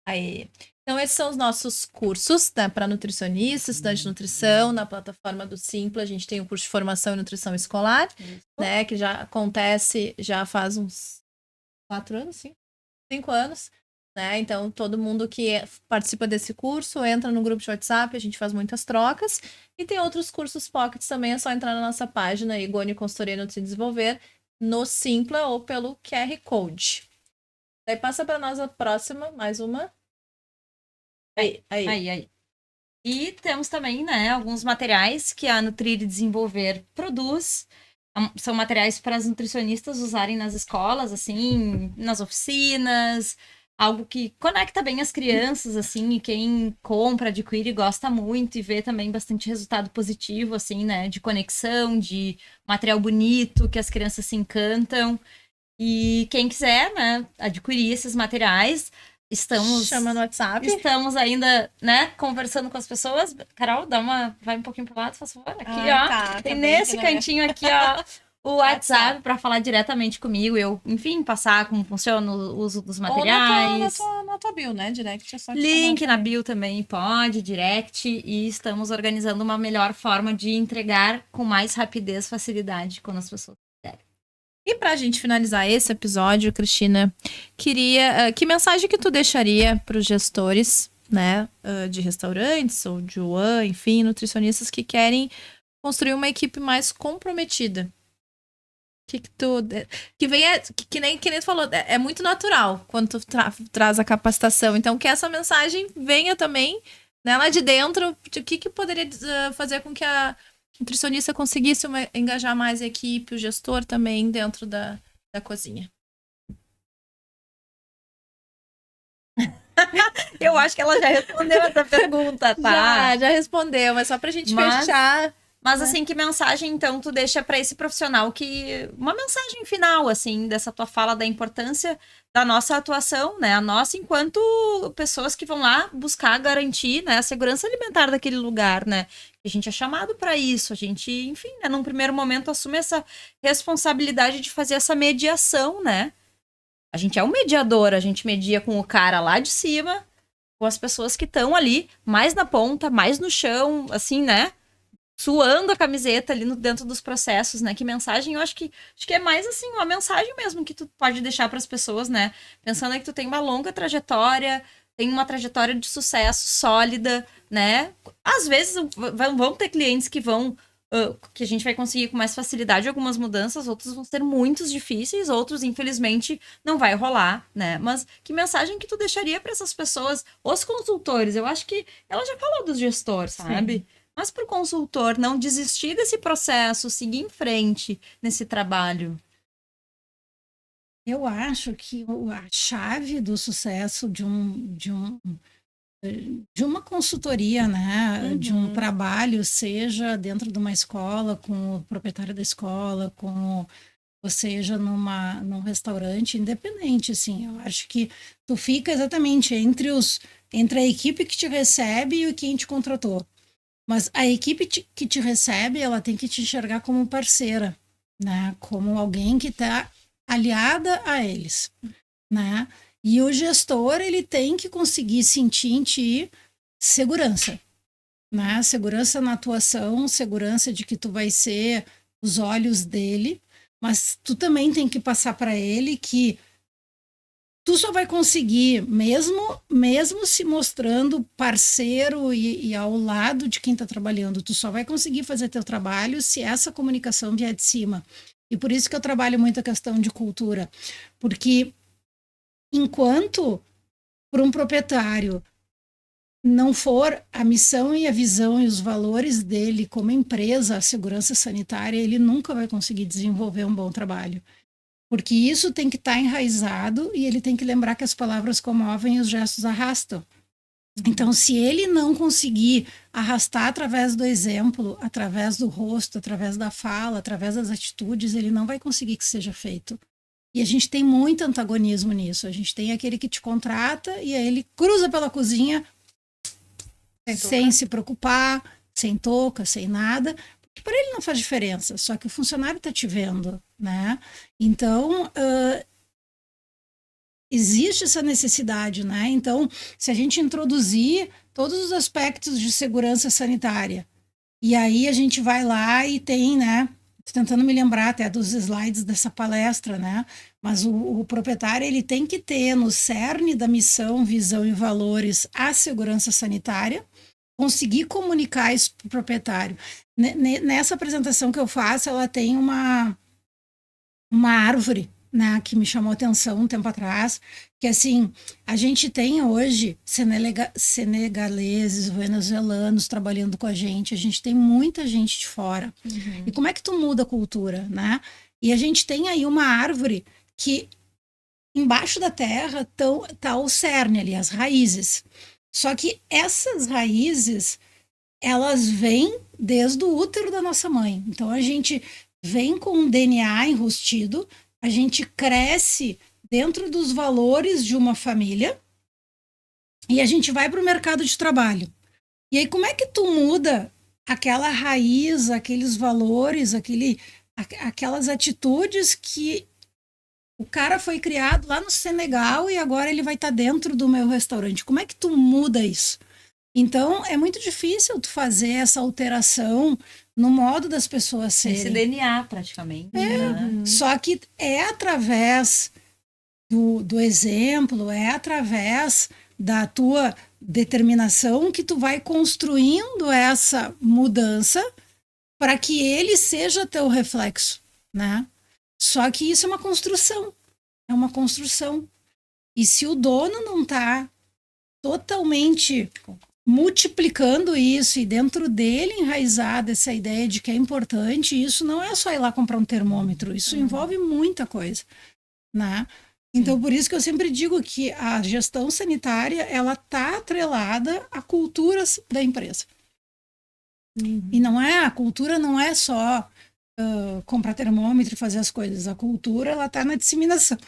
Aí. Então, esses são os nossos cursos, né, para nutricionistas, estudante de nutrição. Na plataforma do Simpla, a gente tem o curso de formação em nutrição escolar, né, que já acontece já faz uns 4 anos, 5 anos, né? Então, todo mundo que participa desse curso entra no grupo de WhatsApp, a gente faz muitas trocas. E tem outros cursos pockets também, é só entrar na nossa página, Igone Consultoria Nutri Desenvolver, no Simpla ou pelo QR Code. Daí passa para nós a próxima, mais uma. Aí. E temos também, né, alguns materiais que a Nutrir Desenvolver produz. São materiais para as nutricionistas usarem nas escolas, assim, nas oficinas, algo que conecta bem as crianças, assim, e quem compra, adquire, gosta muito e vê também bastante resultado positivo, assim, né, de conexão, de material bonito, que as crianças se encantam. E quem quiser, né, adquirir esses materiais, Chama no WhatsApp. Estamos ainda, né, conversando com as pessoas. Carol, vai um pouquinho pro lado, faz favor. Aqui, ó. Tá, Tem tá nesse bem, cantinho aqui, ó, o WhatsApp para falar diretamente comigo. Eu, enfim, passar como funciona o uso dos materiais. Ou na tua bio, né? Direct é só te Link chamar. na bio também pode, direct. E estamos organizando uma melhor forma de entregar com mais rapidez, facilidade quando as pessoas quiserem. E pra gente finalizar esse episódio, Cristina, que mensagem que tu deixaria para os gestores, né, de restaurantes ou de UAN, enfim, nutricionistas que querem construir uma equipe mais comprometida? Que nem tu falou, é muito natural quando tu traz a capacitação. Então, que essa mensagem venha também, né, lá de dentro, de o que poderia fazer com que a nutricionista conseguisse engajar mais a equipe, o gestor também dentro da cozinha. Eu acho que ela já respondeu essa pergunta, tá? Já respondeu, mas só pra gente fechar. Mas assim, que mensagem então tu deixa para esse profissional uma mensagem final assim dessa tua fala da importância da nossa atuação, né? A nossa enquanto pessoas que vão lá buscar garantir, né, a segurança alimentar daquele lugar, né? A gente é chamado para isso, a gente, enfim, né, num primeiro momento assume essa responsabilidade de fazer essa mediação, né? A gente é um mediador, a gente media com o cara lá de cima, com as pessoas que estão ali mais na ponta, mais no chão, assim, né? Suando a camiseta ali dentro dos processos, né? Que mensagem, eu acho que é mais assim, uma mensagem mesmo que tu pode deixar para as pessoas, né? Pensando aí que tu tem uma longa trajetória, tem uma trajetória de sucesso sólida, né? Às vezes vão ter clientes que que a gente vai conseguir com mais facilidade algumas mudanças, outros vão ser muito difíceis, outros, infelizmente, não vai rolar, né? Mas que mensagem que tu deixaria para essas pessoas, os consultores? Eu acho que ela já falou dos gestores, sabe? Sim. Mas para o consultor não desistir desse processo, seguir em frente nesse trabalho. Eu acho que a chave do sucesso de uma consultoria, né, de um trabalho, seja dentro de uma escola, com o proprietário da escola, ou seja, num restaurante, independente, assim, eu acho que tu fica exatamente entre a equipe que te recebe e quem te contratou. Mas a equipe que te recebe, ela tem que te enxergar como parceira, né? Como alguém que está aliada a eles, né? E o gestor, ele tem que conseguir sentir em ti segurança, né? Segurança na atuação, segurança de que tu vai ser os olhos dele, mas tu também tem que passar para ele que tu só vai conseguir, mesmo se mostrando parceiro e ao lado de quem está trabalhando, tu só vai conseguir fazer teu trabalho se essa comunicação vier de cima. E por isso que eu trabalho muito a questão de cultura. Porque enquanto para um proprietário não for a missão e a visão e os valores dele como empresa, a segurança sanitária, ele nunca vai conseguir desenvolver um bom trabalho. Porque isso tem que estar enraizado e ele tem que lembrar que as palavras comovem e os gestos arrastam. Então, se ele não conseguir arrastar através do exemplo, através do rosto, através da fala, através das atitudes, ele não vai conseguir que seja feito. E a gente tem muito antagonismo nisso. A gente tem aquele que te contrata e aí ele cruza pela cozinha sem se preocupar, sem touca, sem nada. Para ele não faz diferença, só que o funcionário está te vendo, né? Então, existe essa necessidade, né? Então, se a gente introduzir todos os aspectos de segurança sanitária, e aí a gente vai lá e tem, né? Tô tentando me lembrar até dos slides dessa palestra, né? Mas o proprietário, ele tem que ter no cerne da missão, visão e valores a segurança sanitária, conseguir comunicar isso para o proprietário. Nessa apresentação que eu faço, ela tem uma árvore, né, que me chamou a atenção um tempo atrás, que assim, a gente tem hoje senegaleses, venezuelanos trabalhando com a gente tem muita gente de fora. Uhum. E como é que tu muda a cultura, né? E a gente tem aí uma árvore que embaixo da terra tá o cerne ali, as raízes. Só que essas raízes, elas vêm desde o útero da nossa mãe. Então a gente vem com um DNA enrustido, a gente cresce dentro dos valores de uma família e a gente vai para o mercado de trabalho. E aí, como é que tu muda aquela raiz, aqueles valores, aquelas atitudes que o cara foi criado lá no Senegal e agora ele vai estar dentro do meu restaurante? Como é que tu muda isso? Então, é muito difícil tu fazer essa alteração no modo das pessoas serem. Esse DNA, praticamente. Né? Só que é através do exemplo, é através da tua determinação que tu vai construindo essa mudança para que ele seja teu reflexo, né? Só que isso é uma construção. É uma construção. E se o dono não está totalmente multiplicando isso e dentro dele enraizada essa ideia de que é importante, isso não é só ir lá comprar um termômetro, isso envolve muita coisa, né? Então, por isso que eu sempre digo que a gestão sanitária, ela está atrelada à cultura da empresa. E a cultura não é só comprar termômetro e fazer as coisas, a cultura, ela está na disseminação.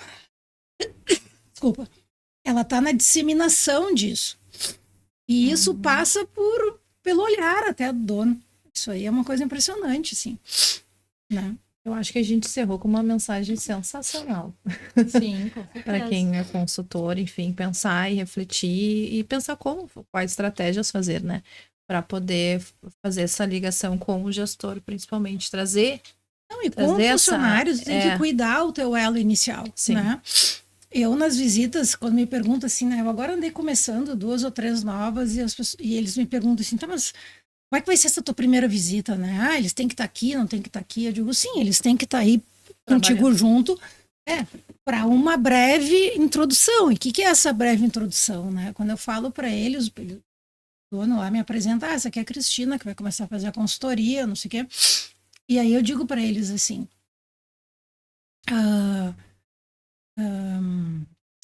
Desculpa. Ela está na disseminação disso. E isso passa pelo olhar até do dono. Isso aí é uma coisa impressionante, assim. Né? Eu acho que a gente encerrou com uma mensagem sensacional. Sim, para quem é consultor, enfim, pensar e refletir e pensar quais estratégias fazer, né? Para poder fazer essa ligação com o gestor, principalmente, trazer... E com funcionários, tem que cuidar o teu elo inicial, Sim. Né? Eu, nas visitas, quando me perguntam assim, né? Eu agora andei começando 2 ou 3 novas e eles me perguntam assim, tá, mas como é que vai ser essa tua primeira visita, né? Ah, eles têm que estar aqui, não têm que estar aqui. Eu digo, sim, eles têm que estar aí contigo junto, para uma breve introdução. E o que é essa breve introdução, né? Quando eu falo para eles, o dono lá me apresenta, essa aqui é a Cristina, que vai começar a fazer a consultoria, não sei o quê. E aí eu digo para eles assim,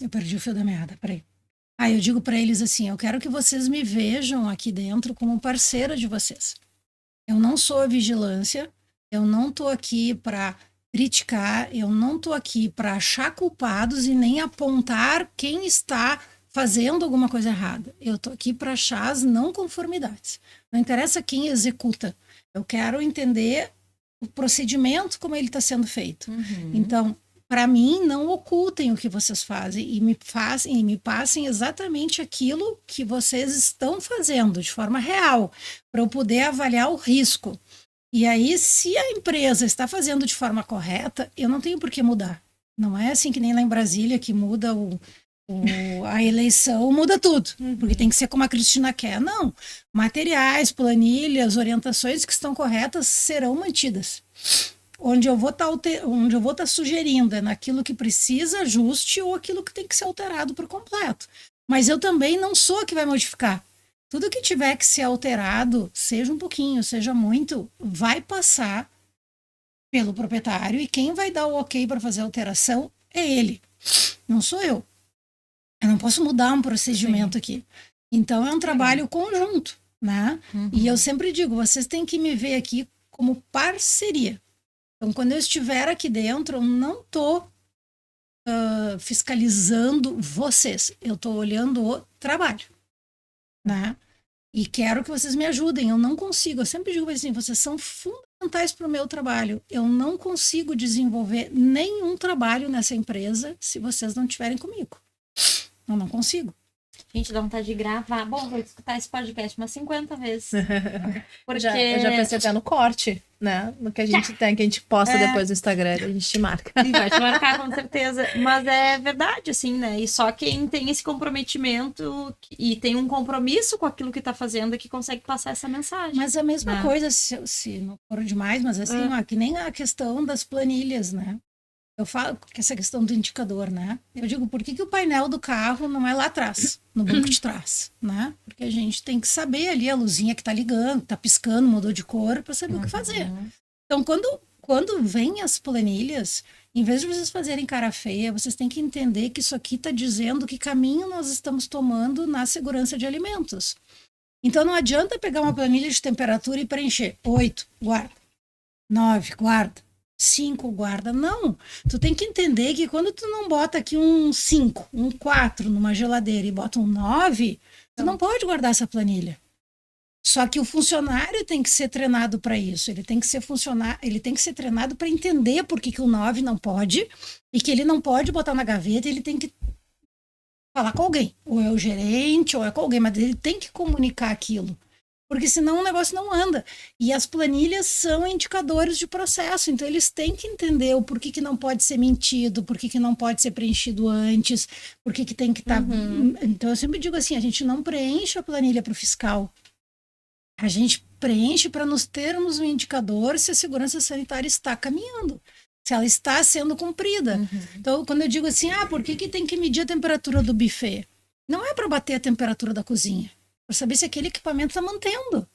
eu perdi o fio da meada, peraí. Eu digo para eles assim, eu quero que vocês me vejam aqui dentro como parceira de vocês. Eu não sou a vigilância, eu não tô aqui para criticar, eu não tô aqui para achar culpados e nem apontar quem está fazendo alguma coisa errada. Eu tô aqui para achar as não conformidades. Não interessa quem executa. Eu quero entender o procedimento como ele está sendo feito. Então, para mim, não ocultem o que vocês fazem e me passem exatamente aquilo que vocês estão fazendo de forma real, para eu poder avaliar o risco. E aí, se a empresa está fazendo de forma correta, eu não tenho por que mudar. Não é assim que nem lá em Brasília, que muda a eleição, muda tudo, porque tem que ser como a Cristina quer. Não, materiais, planilhas, orientações que estão corretas serão mantidas. Onde eu vou estar sugerindo é naquilo que precisa ajuste ou aquilo que tem que ser alterado por completo. Mas eu também não sou a que vai modificar. Tudo que tiver que ser alterado, seja um pouquinho, seja muito, vai passar pelo proprietário e quem vai dar o ok para fazer a alteração é ele, não sou eu. Eu não posso mudar um procedimento aqui. Então é um trabalho conjunto, né? E eu sempre digo, vocês têm que me ver aqui como parceria. Então, quando eu estiver aqui dentro, eu não estou fiscalizando vocês. Eu estou olhando o trabalho, né? E quero que vocês me ajudem. Eu não consigo. Eu sempre digo assim, vocês são fundamentais para o meu trabalho. Eu não consigo desenvolver nenhum trabalho nessa empresa se vocês não estiverem comigo. Eu não consigo. Gente, dá vontade de gravar. Bom, vou escutar esse podcast umas 50 vezes. Porque... Eu já pensei até no corte, né? No que a gente tem, que a gente posta depois no Instagram, a gente te marca. E vai te marcar, com certeza. Mas é verdade, assim, né? E só quem tem esse comprometimento e tem um compromisso com aquilo que tá fazendo é que consegue passar essa mensagem. Mas a mesma coisa, se não for demais, mas assim, que nem a questão das planilhas, né? Eu falo que essa questão do indicador, né? Eu digo, por que o painel do carro não é lá atrás, no banco de trás, né? Porque a gente tem que saber ali a luzinha que tá ligando, tá piscando, mudou de cor, para saber o que fazer. Então, quando vem as planilhas, em vez de vocês fazerem cara feia, vocês têm que entender que isso aqui tá dizendo que caminho nós estamos tomando na segurança de alimentos. Então, não adianta pegar uma planilha de temperatura e preencher 8, guarda, 9, guarda, 5 guarda. Não, tu tem que entender que quando tu não bota aqui um 5, um 4 numa geladeira e bota um 9, tu não pode guardar essa planilha. Só que o funcionário tem que ser treinado para isso. Ele tem que ser treinado para entender por que o 9 não pode e que ele não pode botar na gaveta, ele tem que falar com alguém. Ou é o gerente, ou é com alguém, mas ele tem que comunicar aquilo. Porque senão o negócio não anda. E as planilhas são indicadores de processo, então eles têm que entender o porquê que não pode ser mentido, porquê que não pode ser preenchido antes, porquê que tem que estar... Então eu sempre digo assim, a gente não preenche a planilha para o fiscal. A gente preenche para nós termos um indicador se a segurança sanitária está caminhando, se ela está sendo cumprida. Então, quando eu digo assim, por que tem que medir a temperatura do buffet? Não é para bater a temperatura da cozinha. Para saber se aquele equipamento está mantendo.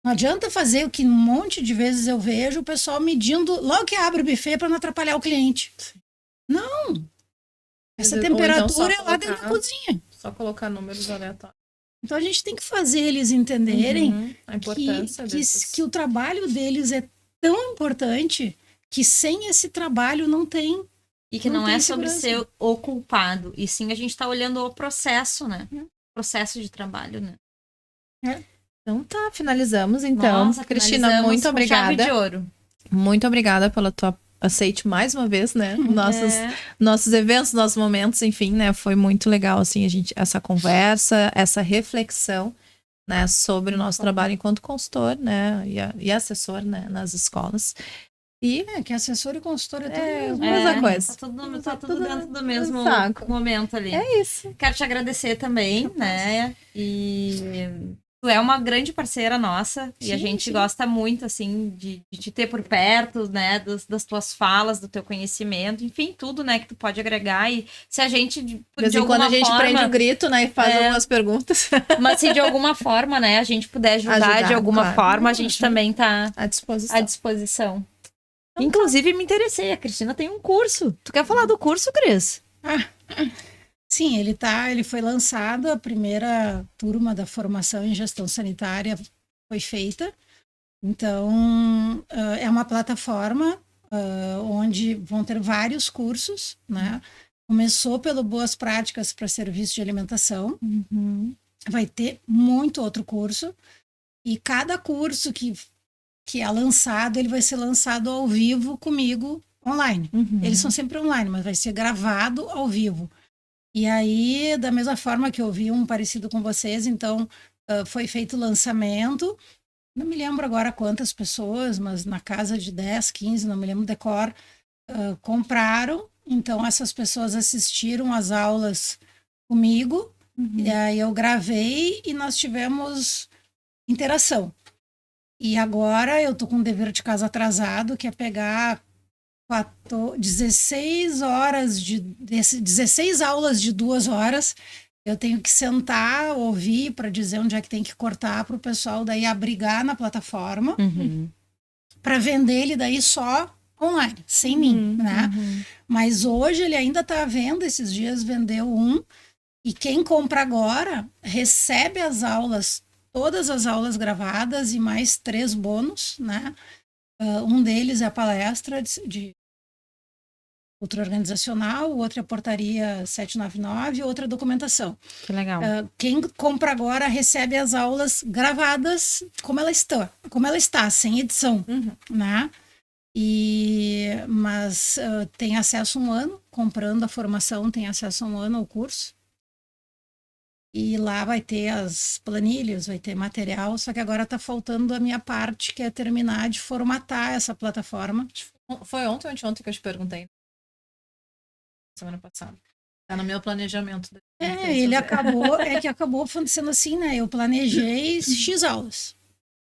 Não adianta fazer o que um monte de vezes eu vejo o pessoal medindo logo que abre o buffet para não atrapalhar o cliente. Não! Essa temperatura é lá dentro da cozinha. Só colocar números aleatórios. Então a gente tem que fazer eles entenderem a importância que o trabalho deles é tão importante que sem esse trabalho não tem. E que não é sobre ser o culpado. E sim a gente está olhando o processo, né? Processo de trabalho, né? Então tá, finalizamos então. Nossa, Cristina, muito obrigada. Chave de ouro. Muito obrigada pela tua aceite mais uma vez, né? Nossos eventos, nossos momentos, enfim, né? Foi muito legal, assim, essa conversa, essa reflexão, né? Sobre o nosso trabalho enquanto consultor, né? E assessor, né? Nas escolas. E que assessor e consultor é tudo mesma coisa. Tá tudo dentro do mesmo momento ali. É isso. Quero te agradecer também, né? E tu é uma grande parceira nossa. E a gente gosta muito, assim, de te ter por perto, né? Das tuas falas, do teu conhecimento. Enfim, tudo, né? Que tu pode agregar. E se a gente, de vez em quando a gente prende o grito, né? E faz algumas perguntas. Mas se de alguma forma, né? A gente puder ajudar de alguma forma, a gente também tá à disposição. Inclusive, me interessei. A Cristina tem um curso. Tu quer falar do curso, Cris? Sim, ele foi lançado, a primeira turma da formação em gestão sanitária foi feita. Então, é uma plataforma onde vão ter vários cursos, né? Começou pelo Boas Práticas para Serviço de Alimentação. Vai ter muito outro curso. E cada curso que é lançado, ele vai ser lançado ao vivo comigo online. Eles são sempre online, mas vai ser gravado ao vivo. E aí, da mesma forma que eu vi um parecido com vocês, então foi feito o lançamento. Não me lembro agora quantas pessoas, mas na casa de 10, 15, não me lembro decor, compraram. Então, essas pessoas assistiram às aulas comigo. E aí eu gravei e nós tivemos interação. E agora eu tô com um dever de casa atrasado, que é pegar 16 aulas de 2 horas. Eu tenho que sentar, ouvir para dizer onde é que tem que cortar para o pessoal daí abrigar na plataforma para vender ele daí só online, sem mim, né? Mas hoje ele ainda está à venda, esses dias vendeu um, e quem compra agora recebe as aulas, todas as aulas gravadas e mais 3 bônus, né? Um deles é a palestra de cultura organizacional, o outro é a portaria 799 e outra é a documentação. Que legal. Quem compra agora recebe as aulas gravadas como ela está, sem edição, né? E mas tem acesso a 1 ano, comprando a formação tem acesso a 1 ano ao curso. E lá vai ter as planilhas, vai ter material, só que agora está faltando a minha parte, que é terminar de formatar essa plataforma. Foi ontem ou anteontem que eu te perguntei? Semana passada. Tá no meu planejamento. Acabou sendo assim, né? Eu planejei X aulas.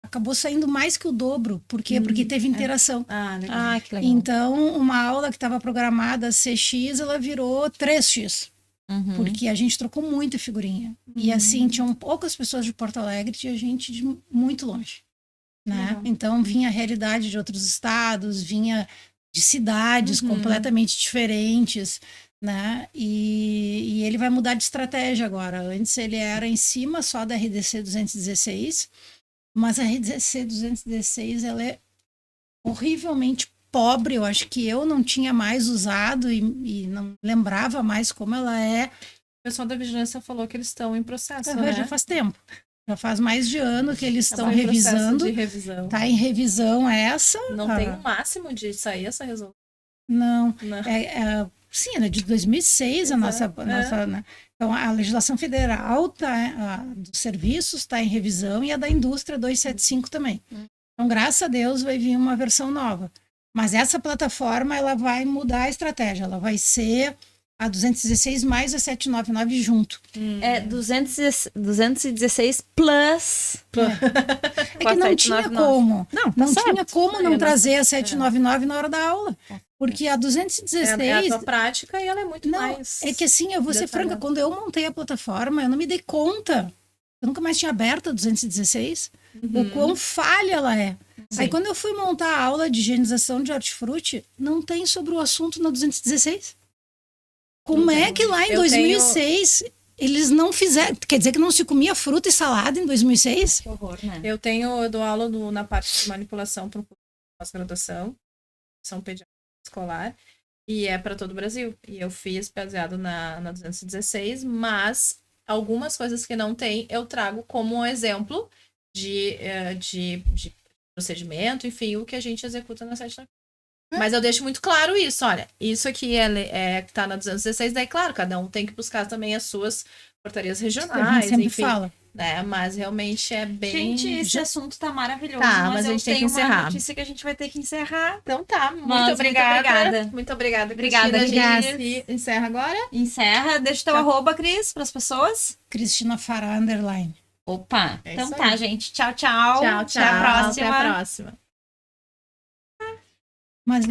Acabou saindo mais que o dobro. Por quê? Porque teve interação. Legal. Que legal. Então, uma aula que estava programada a ser X, ela virou 3X. Porque a gente trocou muita figurinha. E assim, tinham poucas pessoas de Porto Alegre, tinha gente de muito longe. Né? Então, vinha a realidade de outros estados, vinha de cidades completamente diferentes. Né? E ele vai mudar de estratégia agora. Antes ele era em cima só da RDC 216, mas a RDC 216 ela é horrivelmente pobre. Eu acho que eu não tinha mais usado e não lembrava mais como ela é. O pessoal da vigilância falou que eles estão em processo, né? Já faz tempo. Já faz mais de ano que eles estão revisando. Tá em revisão essa. Não tem um máximo de sair essa resolução? Não. Sim, ela é de 2006, a nossa né? Então, a legislação federal dos serviços está em revisão e a da indústria 275 também. Então, graças a Deus, vai vir uma versão nova. Mas essa plataforma, ela vai mudar a estratégia. Ela vai ser a 216 mais a 799 junto. É 216 plus. É que não tinha como. Não tinha como não trazer a 799 na hora da aula. Porque a 216... É a tua prática e ela é muito mais... É que assim, eu vou ser franca, quando eu montei a plataforma, eu não me dei conta. Eu nunca mais tinha aberto a 216. O quão falha ela é. Sim. Aí quando eu fui montar a aula de higienização de hortifruti, não tem sobre o assunto na 216. Como é que lá em 2006 eles não fizeram... Quer dizer que não se comia fruta e salada em 2006? Que horror, né? Eu dou aula na parte de manipulação para pós-graduação, são pediátrica escolar, e é para todo o Brasil. E eu fiz baseado na 216, mas algumas coisas que não tem, eu trago como um exemplo de procedimento, enfim, o que a gente executa na 799. Mas eu deixo muito claro isso, olha, isso aqui que tá na 216, daí, claro, cada um tem que buscar também as suas portarias regionais, a gente sempre enfim. fala. Né? Mas realmente é bem... Gente, esse assunto tá maravilhoso, mas a gente tem que encerrar. Uma notícia que a gente vai ter que encerrar. Então tá, muito obrigada. Muito obrigada, Cristina. Obrigada. A gente encerra agora? Encerra. Deixa o teu arroba, Cris, pras pessoas. Cristina Fará, _. Opa, É então isso tá, aí. gente. Tchau. Tchau. Até a próxima. Até a próxima. Mas